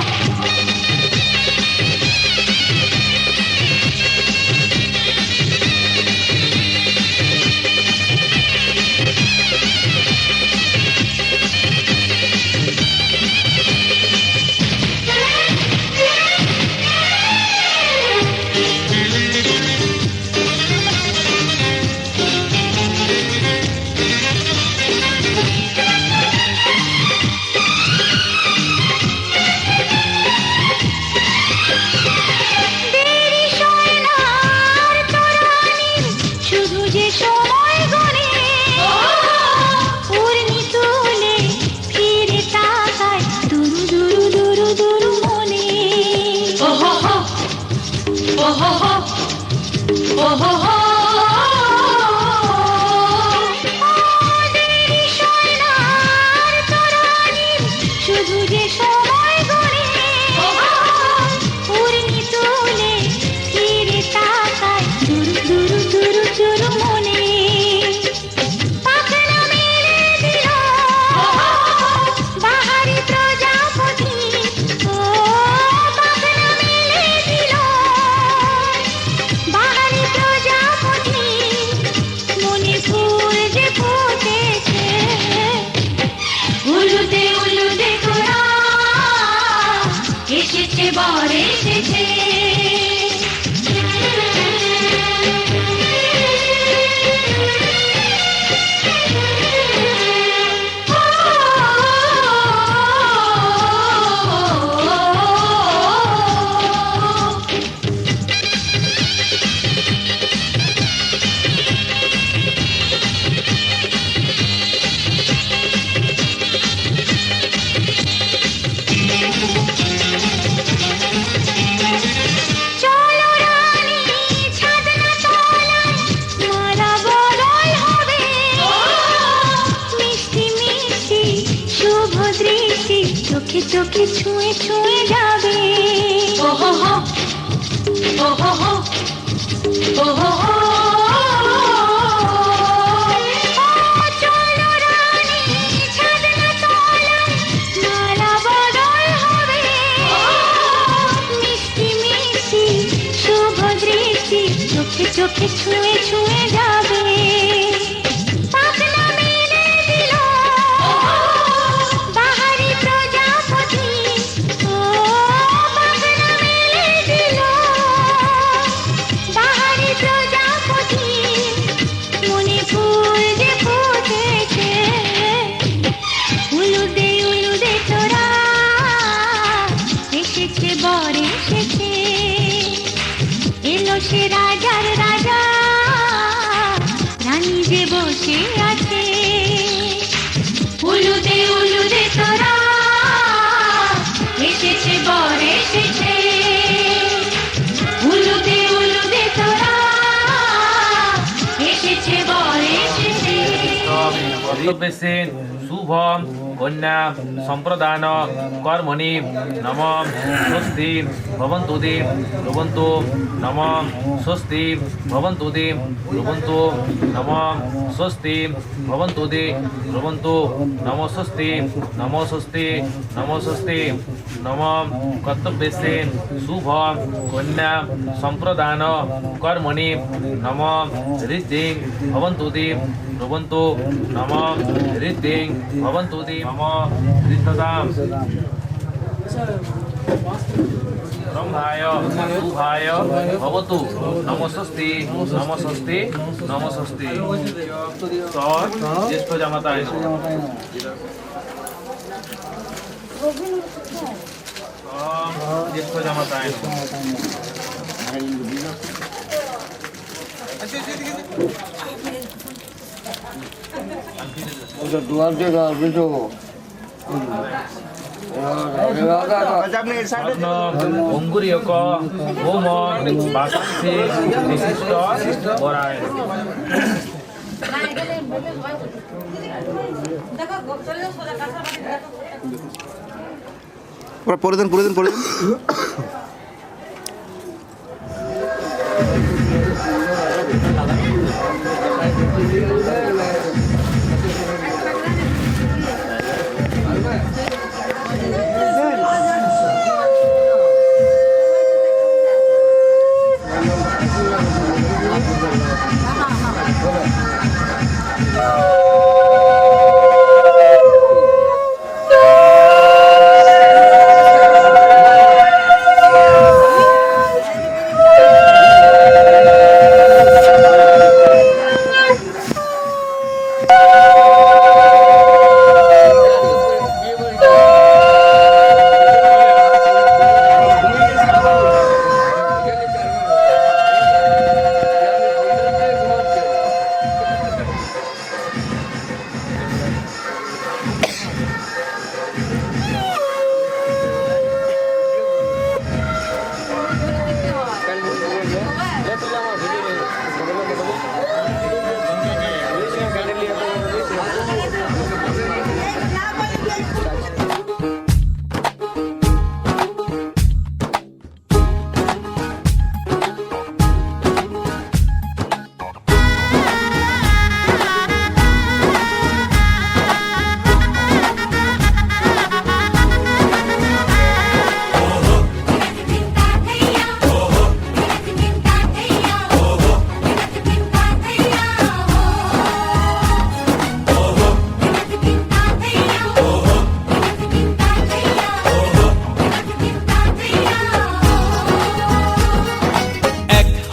দেরি সয় না আর তরানির শুধু যে সময় গনে উর্মি তুলে ফিরে তাকায় দুরু দুরু দুরু দুরু মনে ওহো হো ওহো হো ওহো হো দেরি সয় না আর তরানির শুধু যে সময় গনে উর্মি তুলে ফিরে তাকায় দুরু দুরু দুরু দুরু মনে পাখনা মেলে দিল বাহারি প্রজাপতি ও পাখনা মেলে দিল বাহারি প্রজাপতি মনে ফুল যে ফুটেছে উলুদে উলুদে তোরা এসেছে বর এসেছে চলো রানী ছাদনা তলায় মালা বদল হবে মিষ্টি মিষ্টি শুভ দৃষ্টি চোখে চোখে ছুঁয়ে ছুঁয়ে যাবে ওহো হো ওহো হো ওহো হো চলো রানী ছাদনা তলায় মালা বদল হবে মিষ্টি মিষ্টি শুভ দৃষ্টি চোখে চোখে ছুঁয়ে ছুঁয়ে যাবে পাখনা মেলে দিল বাহারি প্রজাপতি ও পাখনা মেলে দিল বাহারি প্রজাপতি মনে ফুল যে ফুটেছে উলুদে উলুদে তোরা এসেছে বর এসেছে এলো সে রাজার রাজা রানী যে বসে আছে উলুদে উলুদে তোরা এসেছে বর এসেছে উলুদে উলুদে তোরা এসেছে বর এসেছে কর্তব্যেন শুভম কন্যা সম্প্রদান কর্মণি নম স্বস্তি ভবন্তু দে ব্রবন্তু নম স্বস্তি ভবন্তু দে ব্রবন্তু নম স্বস্তি ভবন্তু দে ব্রবন্তু নম স্বস্তি নম স্বস্তি নম স্বস্তি নম কর্তব্যেন শুভম কন্যা সম্প্রদান কর্মণি নম ঋদ্ধি ভবন্তু দে লবন্তু নম ঋদ্ধিং ভবন্তু তে মম ঋদ্ধতাম ব্রহ্মায় শুভায় ভবতু নমস্তে নমস্তে নমস্তে তৎ জ্যেষ্ঠ জামাতায় নমঃ। জ্যেষ্ঠ জামাতায় নমঃ। অঙ্গুরীয়ক হোম বাসান্তি বিশিষ্ট বরায় পরে দেন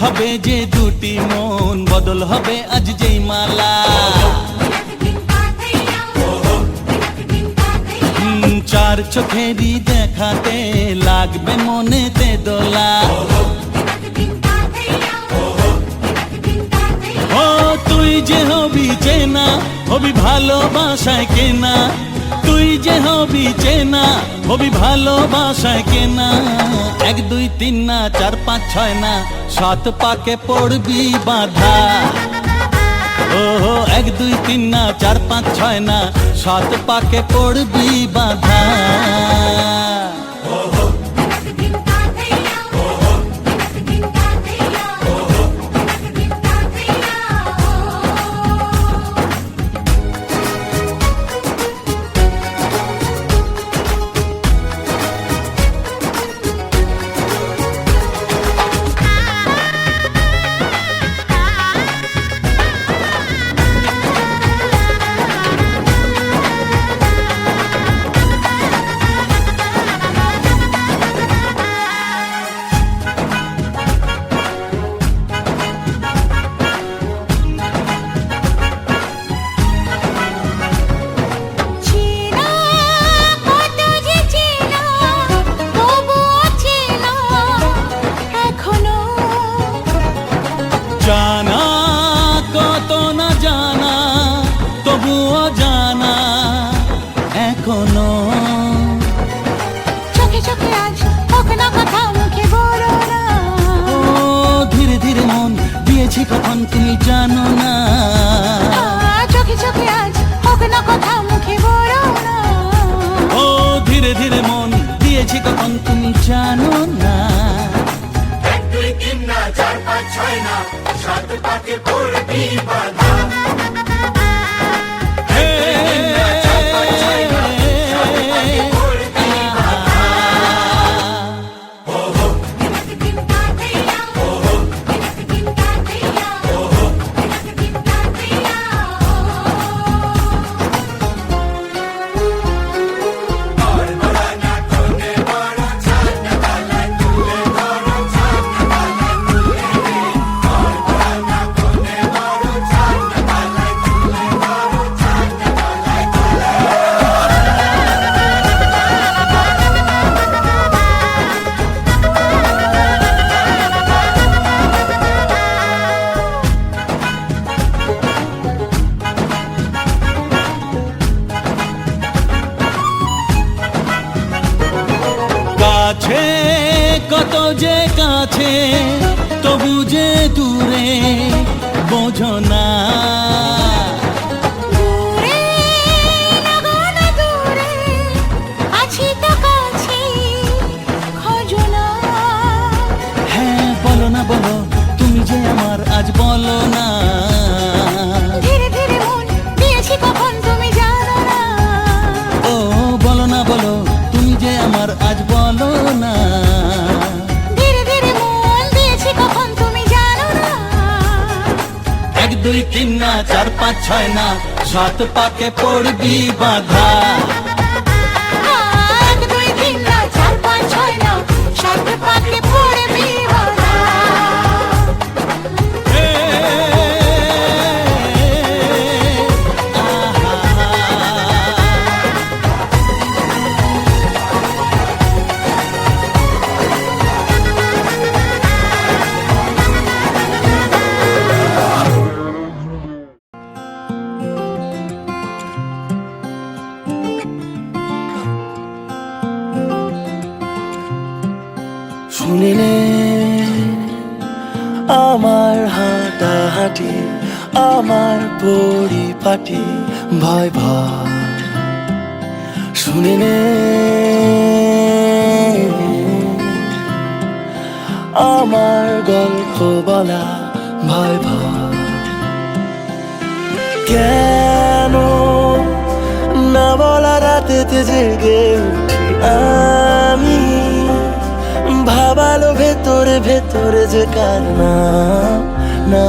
হবে যে দুটি মন বদল হবে আজ যেই মালা চার চোখেরই দেখাতে লাগবে মনেতে দোলা ও তুই যে হবি চেনা হবি ভালোবাসায় কেনা তুই যে হবি চেনা হবি ভালোবাসায় কেনা 1 2 3 না 4 5 6 না 7 পাকে পড়বি বাধা ও 1 2 3 না 4 5 6 না 7 পাকে পড়বি বাধা জানা কত না জানা তবুও জানা এখনো চোখে চোখে আজ হোক না কথা মুখে বলো না ও ধীরে ধীরে মন দিয়েছি কখন তুমি জানো না চোখে চোখে আজ হোক না কথা মুখে বলো না ও ধীরে ধীরে মন দিয়েছি কখন তুমি জানো না 1 2 3 না 4 5 6 না 7 পাকে পড়বি বাধা আছে কত যে কাছে, তবু যে দূরে বোঝো না। দূরে লাগান দূরে, আছি তো কাছে, খোঁজো না। হ্যাঁ বলো না বলো, তুমি যে আমার আজ বলো না। ধীরে ধীরে মন দিয়েছি কখন তুমি জানো না। ও বলো না বলো, তুমি যে আমার আজ বলো না। ধীরে ধীরে মন দিয়েছি কখন তুমি জানো না। 1 2 3 না 4 5 6 না, 7 পাকে পড়বি বাধা। 1 2 3 না 4 5 6 না, 7 পাকে পড়বি বাধা। শুনিলে আমার হাঁটাহাঁটি, আমার পরিপাটি ভয় ভয়। শুনিলে আমার গল্প বলা ভয় ভয়। কেন না বলা রাতেতে জেগে উঠি আমি, ভাবালো ভেতরে ভেতরে যে কার নাম না।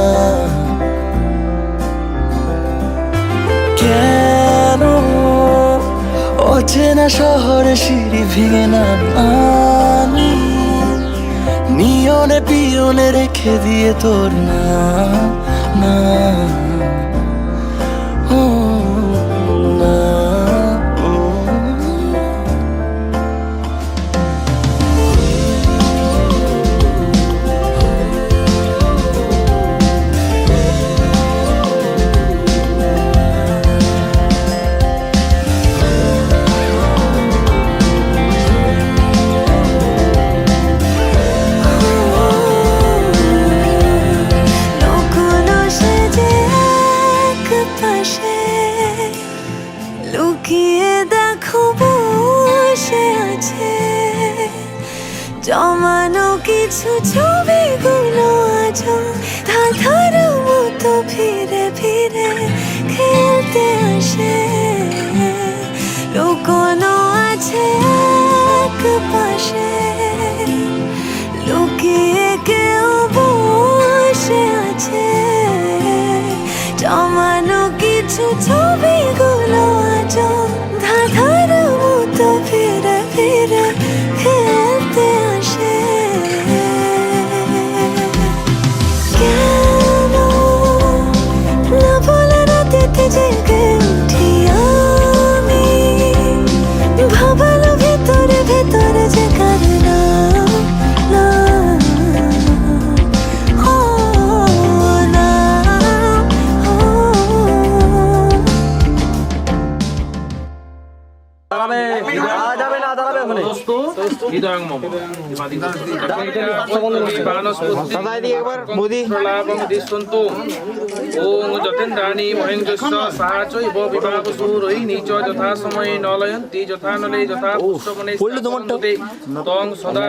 কেন অচেনা শহরে সিঁড়ি ভেঙে নাম আমি, নিয়নে পিয়নে রেখে দিয়ে তোর নাম না। ও না, লুকোনো সেজে এক পাশে, লুকিয়ে দেখো বসে আছে। জমানো কিছু ছবিগুলো আজও ধাঁধার মতো ফিরে ফিরে খেলতে আসে। লুকোনো আছে এক পাশে, লুকিয়ে কেউ বসে আছে। জমানো কিছু ছবিগুলো আজও ধাঁধার মতো ফিরে ফিরে খেলতে আসে। কেন না বলে রাতেতে জেগে উঠি আমি, ভাবালো ভেতরে ভেতরে যে কার নাম না। ও না, ও হৃদয়ং মম বানস্পতি ওং যতেন্দ্রাণি মহেন্দ্রস্য সাহা চৈব বিভাবসুরৈ নিচ যথা সময়ে নলয়ন্তি যথা নলে যথা পুষ্পবনে স্থাপন্তে তং সদা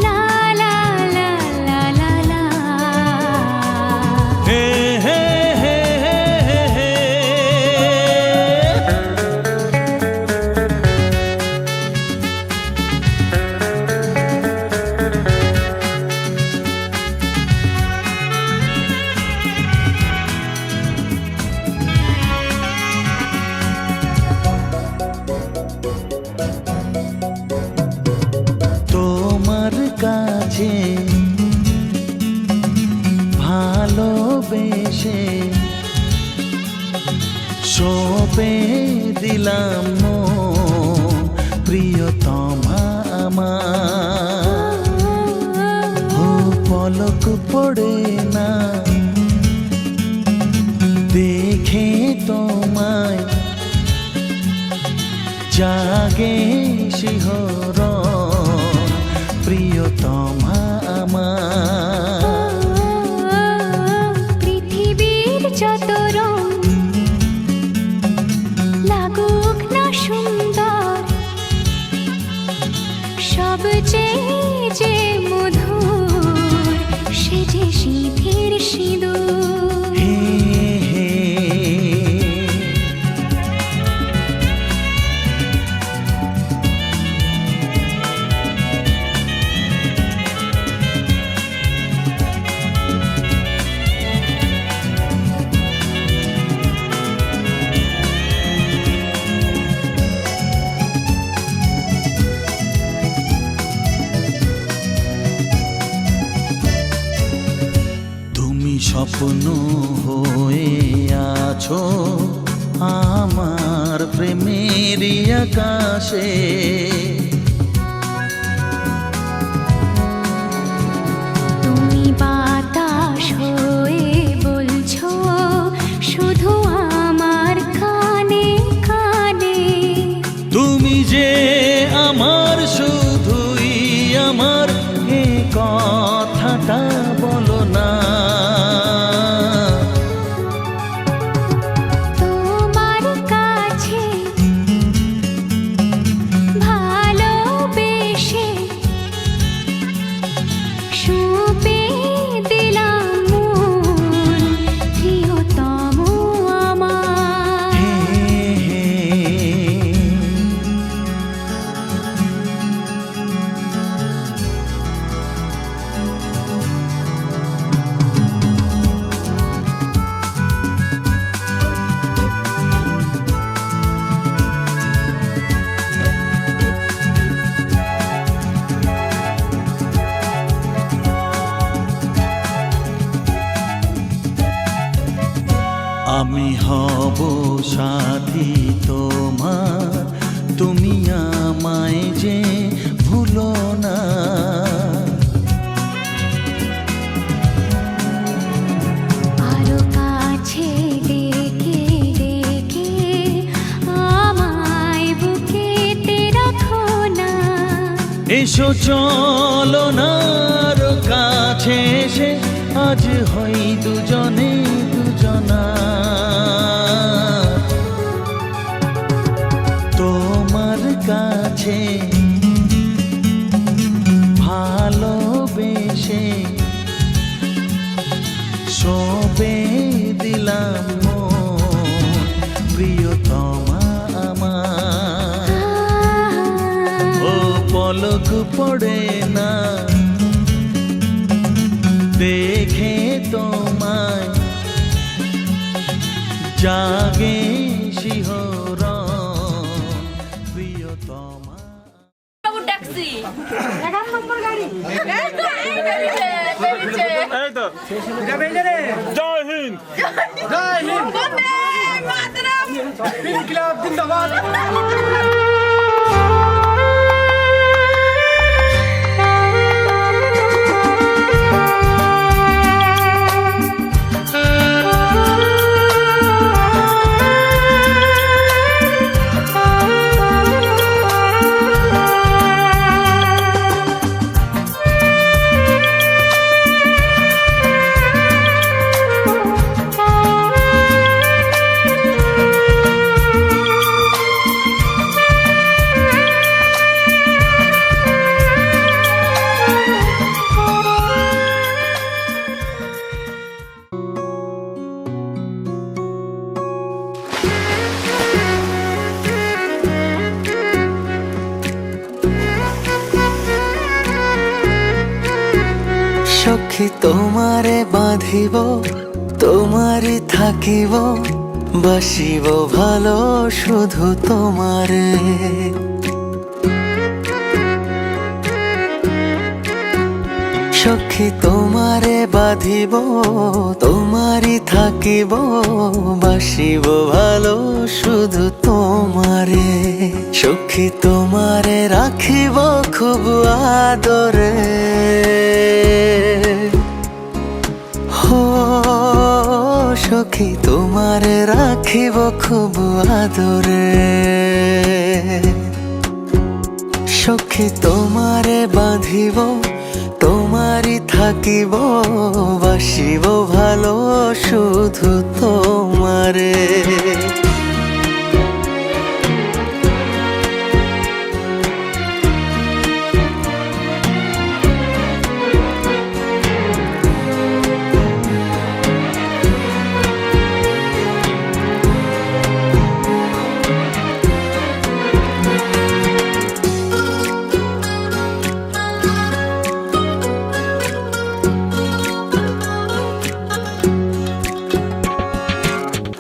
লা লা লা লা লা লা। হে হে হে হে হে। তোমার কাছে ভালোবেসে সঁপে দিলাম মন, প্রিয়তমা আমার। পলক পড়ে না দেখে তোমায়, জাগে শিহরণ প্রিয়তমা আমার। পৃথিবীর যত রং লাগুক না সুন্দর, সবচেয়ে যে মধুর সে যে সিঁথির সিঁদুর। হে হে তুমি স্বপ্ন হয়ে আছো আমার প্রেমের আকাশে, তুমি বাতাস হয়ে বলছো শুধু আমার কানে কানে। তুমি যে আমার শুধুই আমার, এ কথাটা বলো না। তোমার কাছে ভালোবেসে সঁপে দিলাম মন প্রিয়তম আমার। হে হে আমি হব সাথী তোমার, তুমি আমায় যে ভুলো না। আরো কাছে ডেকে ডেকে আমায় বুকেতে রাখো না। এসো চলো না আরো কাছে এসে আজ হই দুজনে দুজনা। তোমার কাছে ভালোবেসে সবে দিলাম মন প্রিয়তমা আমার। ও পলক পড়ে না দেখে তোমায়, জাগে শিহরণ প্রিয়তমা। ট্যাক্সি জয় হিন্দ। বন্দে মাতরম। ইনকিলাব জিন্দাবাদ। সখী তোমারে বাঁধিব, তোমারই থাকিব, বাসিব ভালো শুধু তোমারে। সখী তোমারে বাঁধিব, তোমারই থাকিব, বাসিব ভালো শুধু তোমারে। সখী তোমারে রাখিব খুব আদরে। সখী তোমারে রাখিব খুব আদরে, সখী তোমারে বাঁধিব তোমারই থাকিব, বাসিব ভালো শুধু তোমারে।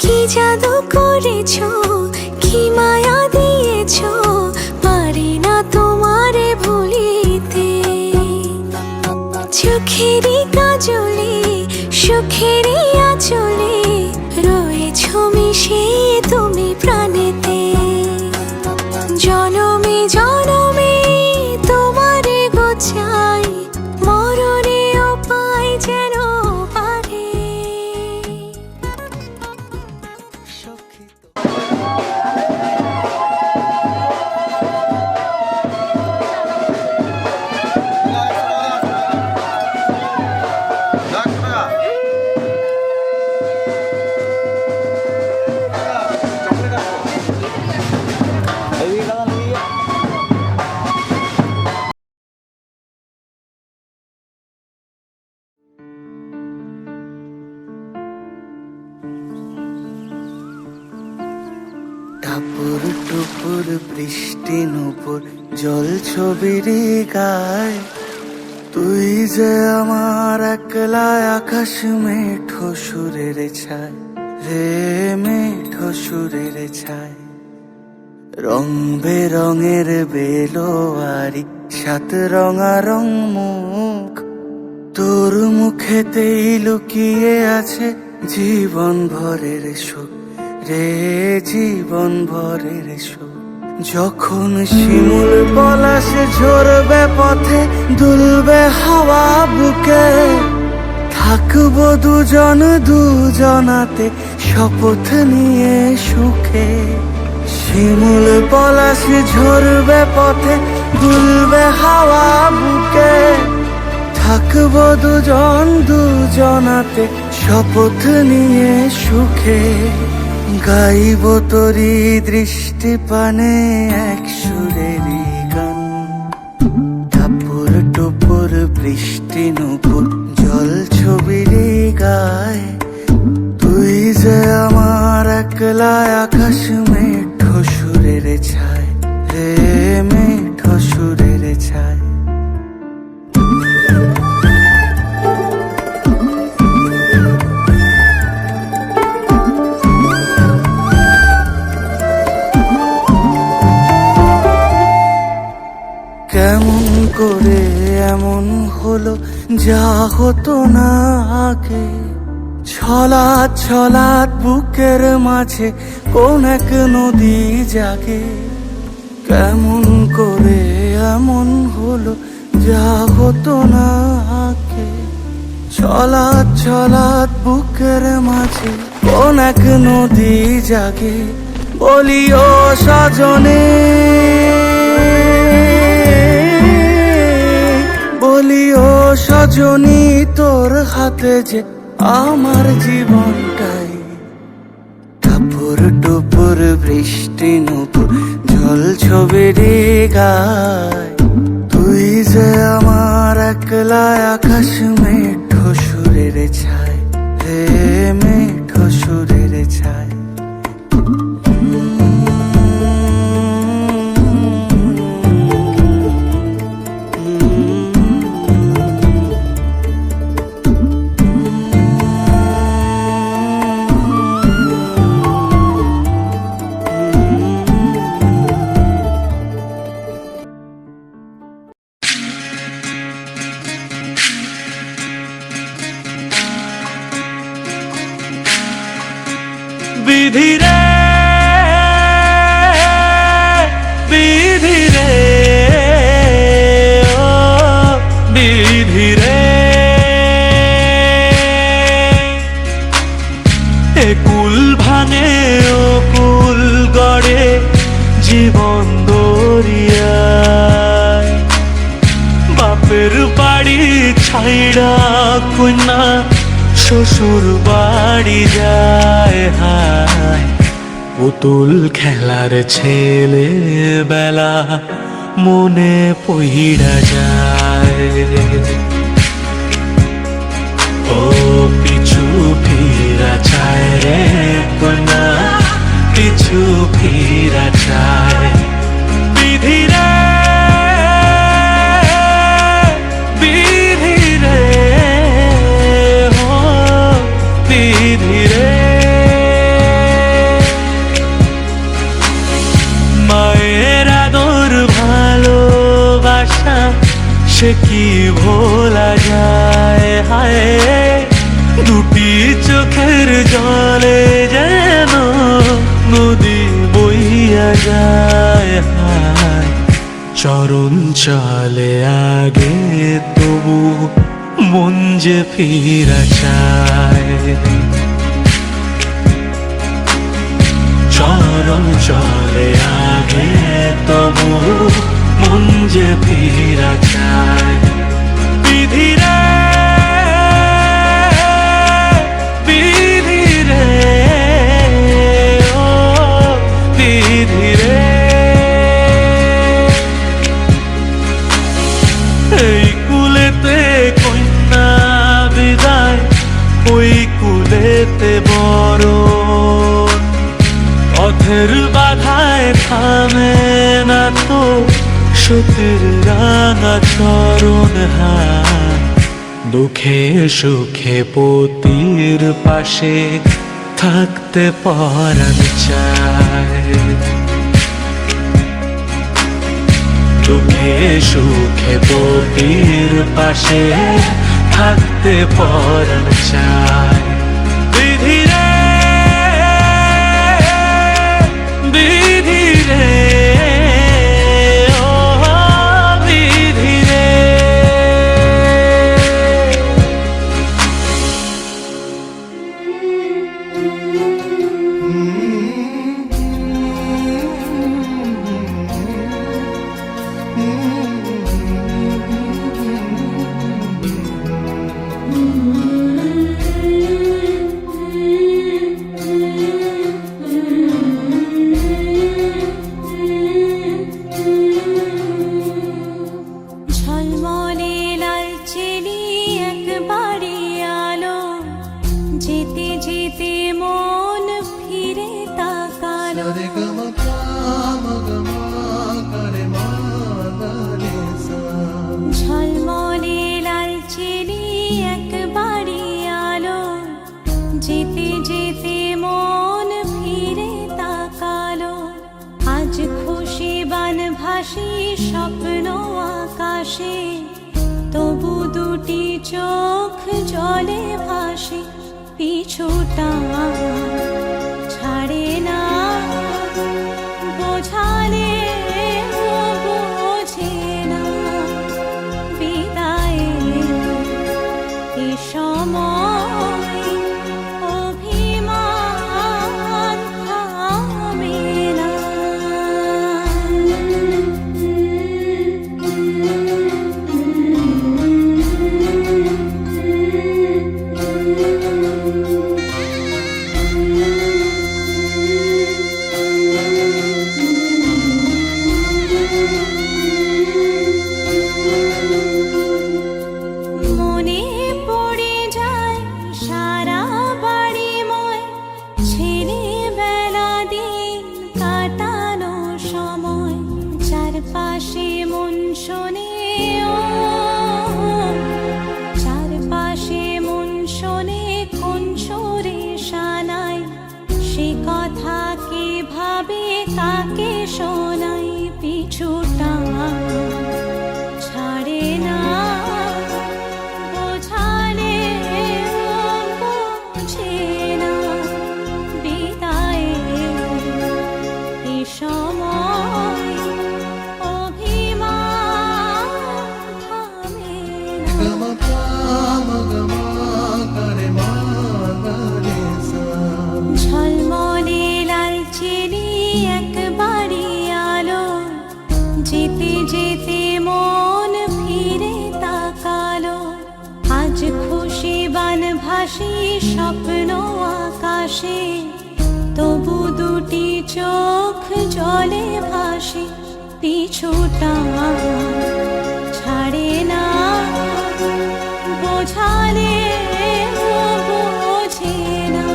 কি জাদু করেছো, কি মায়া দিয়েছো, পারি না তোমারে ভুলিতে। চোখেরই কাজলে সুখেরই আঁচলে রয়েছো মিশে তুমি প্রাণেতে। জনমে জনমে তোমারে গোছাই, মরণেও পাই যেন পারে। টাপুর টুপুর বৃষ্টি নুপুর জল ছবির গায়, তুই যে আমার একলা আকাশ মেঠো সুরের ছায় রে, মেঠো সুরের ছায়। রং বেরঙের বেলোয়ারি সাত রঙারং মুখ, তোর মুখেতেই লুকিয়ে আছে জীবন ভরের সুখ রে, জীবন ভরের সুখ। যখন শিমুল পলাশ ঝরবে পথে দুলবে হাওয়া বুকে, থাকবো দুজন দুজনাতে শপথ নিয়ে সুখে। শিমুল পলাশ ঝরবে পথে দুলবে হাওয়া বুকে, থাকবো দুজন দুজনাতে শপথ নিয়ে সুখে। গাইব তোরি দৃষ্টি পানে এক সুরেরই গান, টাপুর টুপুর বৃষ্টি নুপুর জল ছবির গায়, তুই যে আমার একলা আকাশ মেঠো সুরের ছায় রে, মেঠো সুরের ছায়। কেমন করে এমন হলো যা হতো না আগে, ছলাৎ ছলাৎ বুকের মাঝে কোন এক নদী জাগে। কেমন করে এমন হলো যা হতো না আগে, ছলাৎ ছলাৎ বুকের মাঝে কোন এক নদী জাগে। বলিও সজনে, বলিও সজনী তোর হাতে যে আমার জীবনটাই। টাপুর টুপুর বৃষ্টি নুপুর জল ছবির গায়, তুই যে আমার একলা আকাশ মেঠো সুরের ছায় রে, মেঠো সুরের ছায়। বিধি রে, বিধি রে, ও বিধি রে, এ ভাঙে ও কুল গড়ে জীবন দরিয়ায় বাপের বাড়ি ছাইড়া কন্যা শ্বশুর বাড়ি যায় হায় পুতুল খেলার ছেলে বেলা মনে পইড়া যায় ও পিছু ফিরা চায় রে কন্যা পিছু ফিরা চায় বিধি রে বিধি রে ও বিধি রে মায়ের আদর ভালোবাসা সে কি ভোলা যায় হায় দুটি চোখের জলে যেন নদী বইয়া যায় হায় চরণ চলে আগে তবু মন যে ফিরা চায় চরণ চলে আগে তবু মন যে ফিরা চায় বিধি রে বিধি রে ও বিধি রে এই কুলেতে কন্যা বিদায় ওই কুলেতে বড় পথের বাধায় থামে না তো সতীর রাঙা চরণ হায় দুঃখে সুখে পতির পাশে থাকতে পরাণ চায় দুঃখে সুখে পতির পাশে থাকতে পরাণ চায় বিধি রে বিধি রে ও বিধি রে ঝলমলে লাল চিনি একবারে আলো যেতে যেতে মন ফিরে তাকালো ঝলমলে লাল চিনি একবারে আলো যেতে যেতে মন ফিরে তাকালো আজ খুশি বান ভাসি স্বপ্ন আকাশে তবু দুটি চোখ জলে ভাসে পিছুটা ছাড়ে না বোঝালে বোঝে না বিদায়ের এ সময় অভিমান থামে না ভাসি স্বপ্ন আকাশে, তবু দুটি চোখ জলে ভাসে, পিছুটা ছাড়ে না, বোঝালে বোঝে না,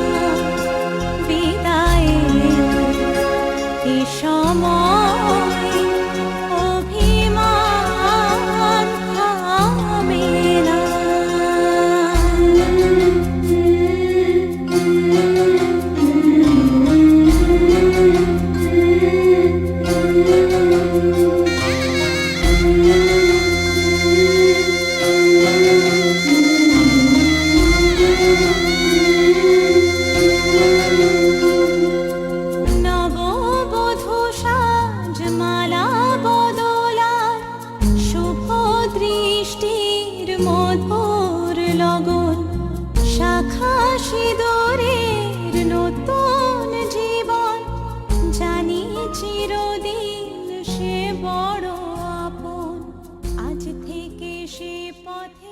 বিদায়ের এ সময় অভিমান থামে না। নববধূ সাজমালা বদলার, শুভ দৃষ্টির মধুর লগন, শাখা সিঁদুরের নতুন জীবন, জানি চিরদিন সে বড় আপন, আজ থেকে সে পথে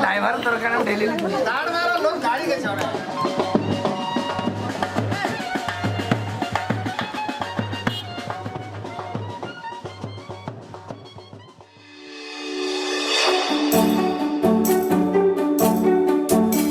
ড্রাইভার দরকার, ডেলি গাড়ি গেছে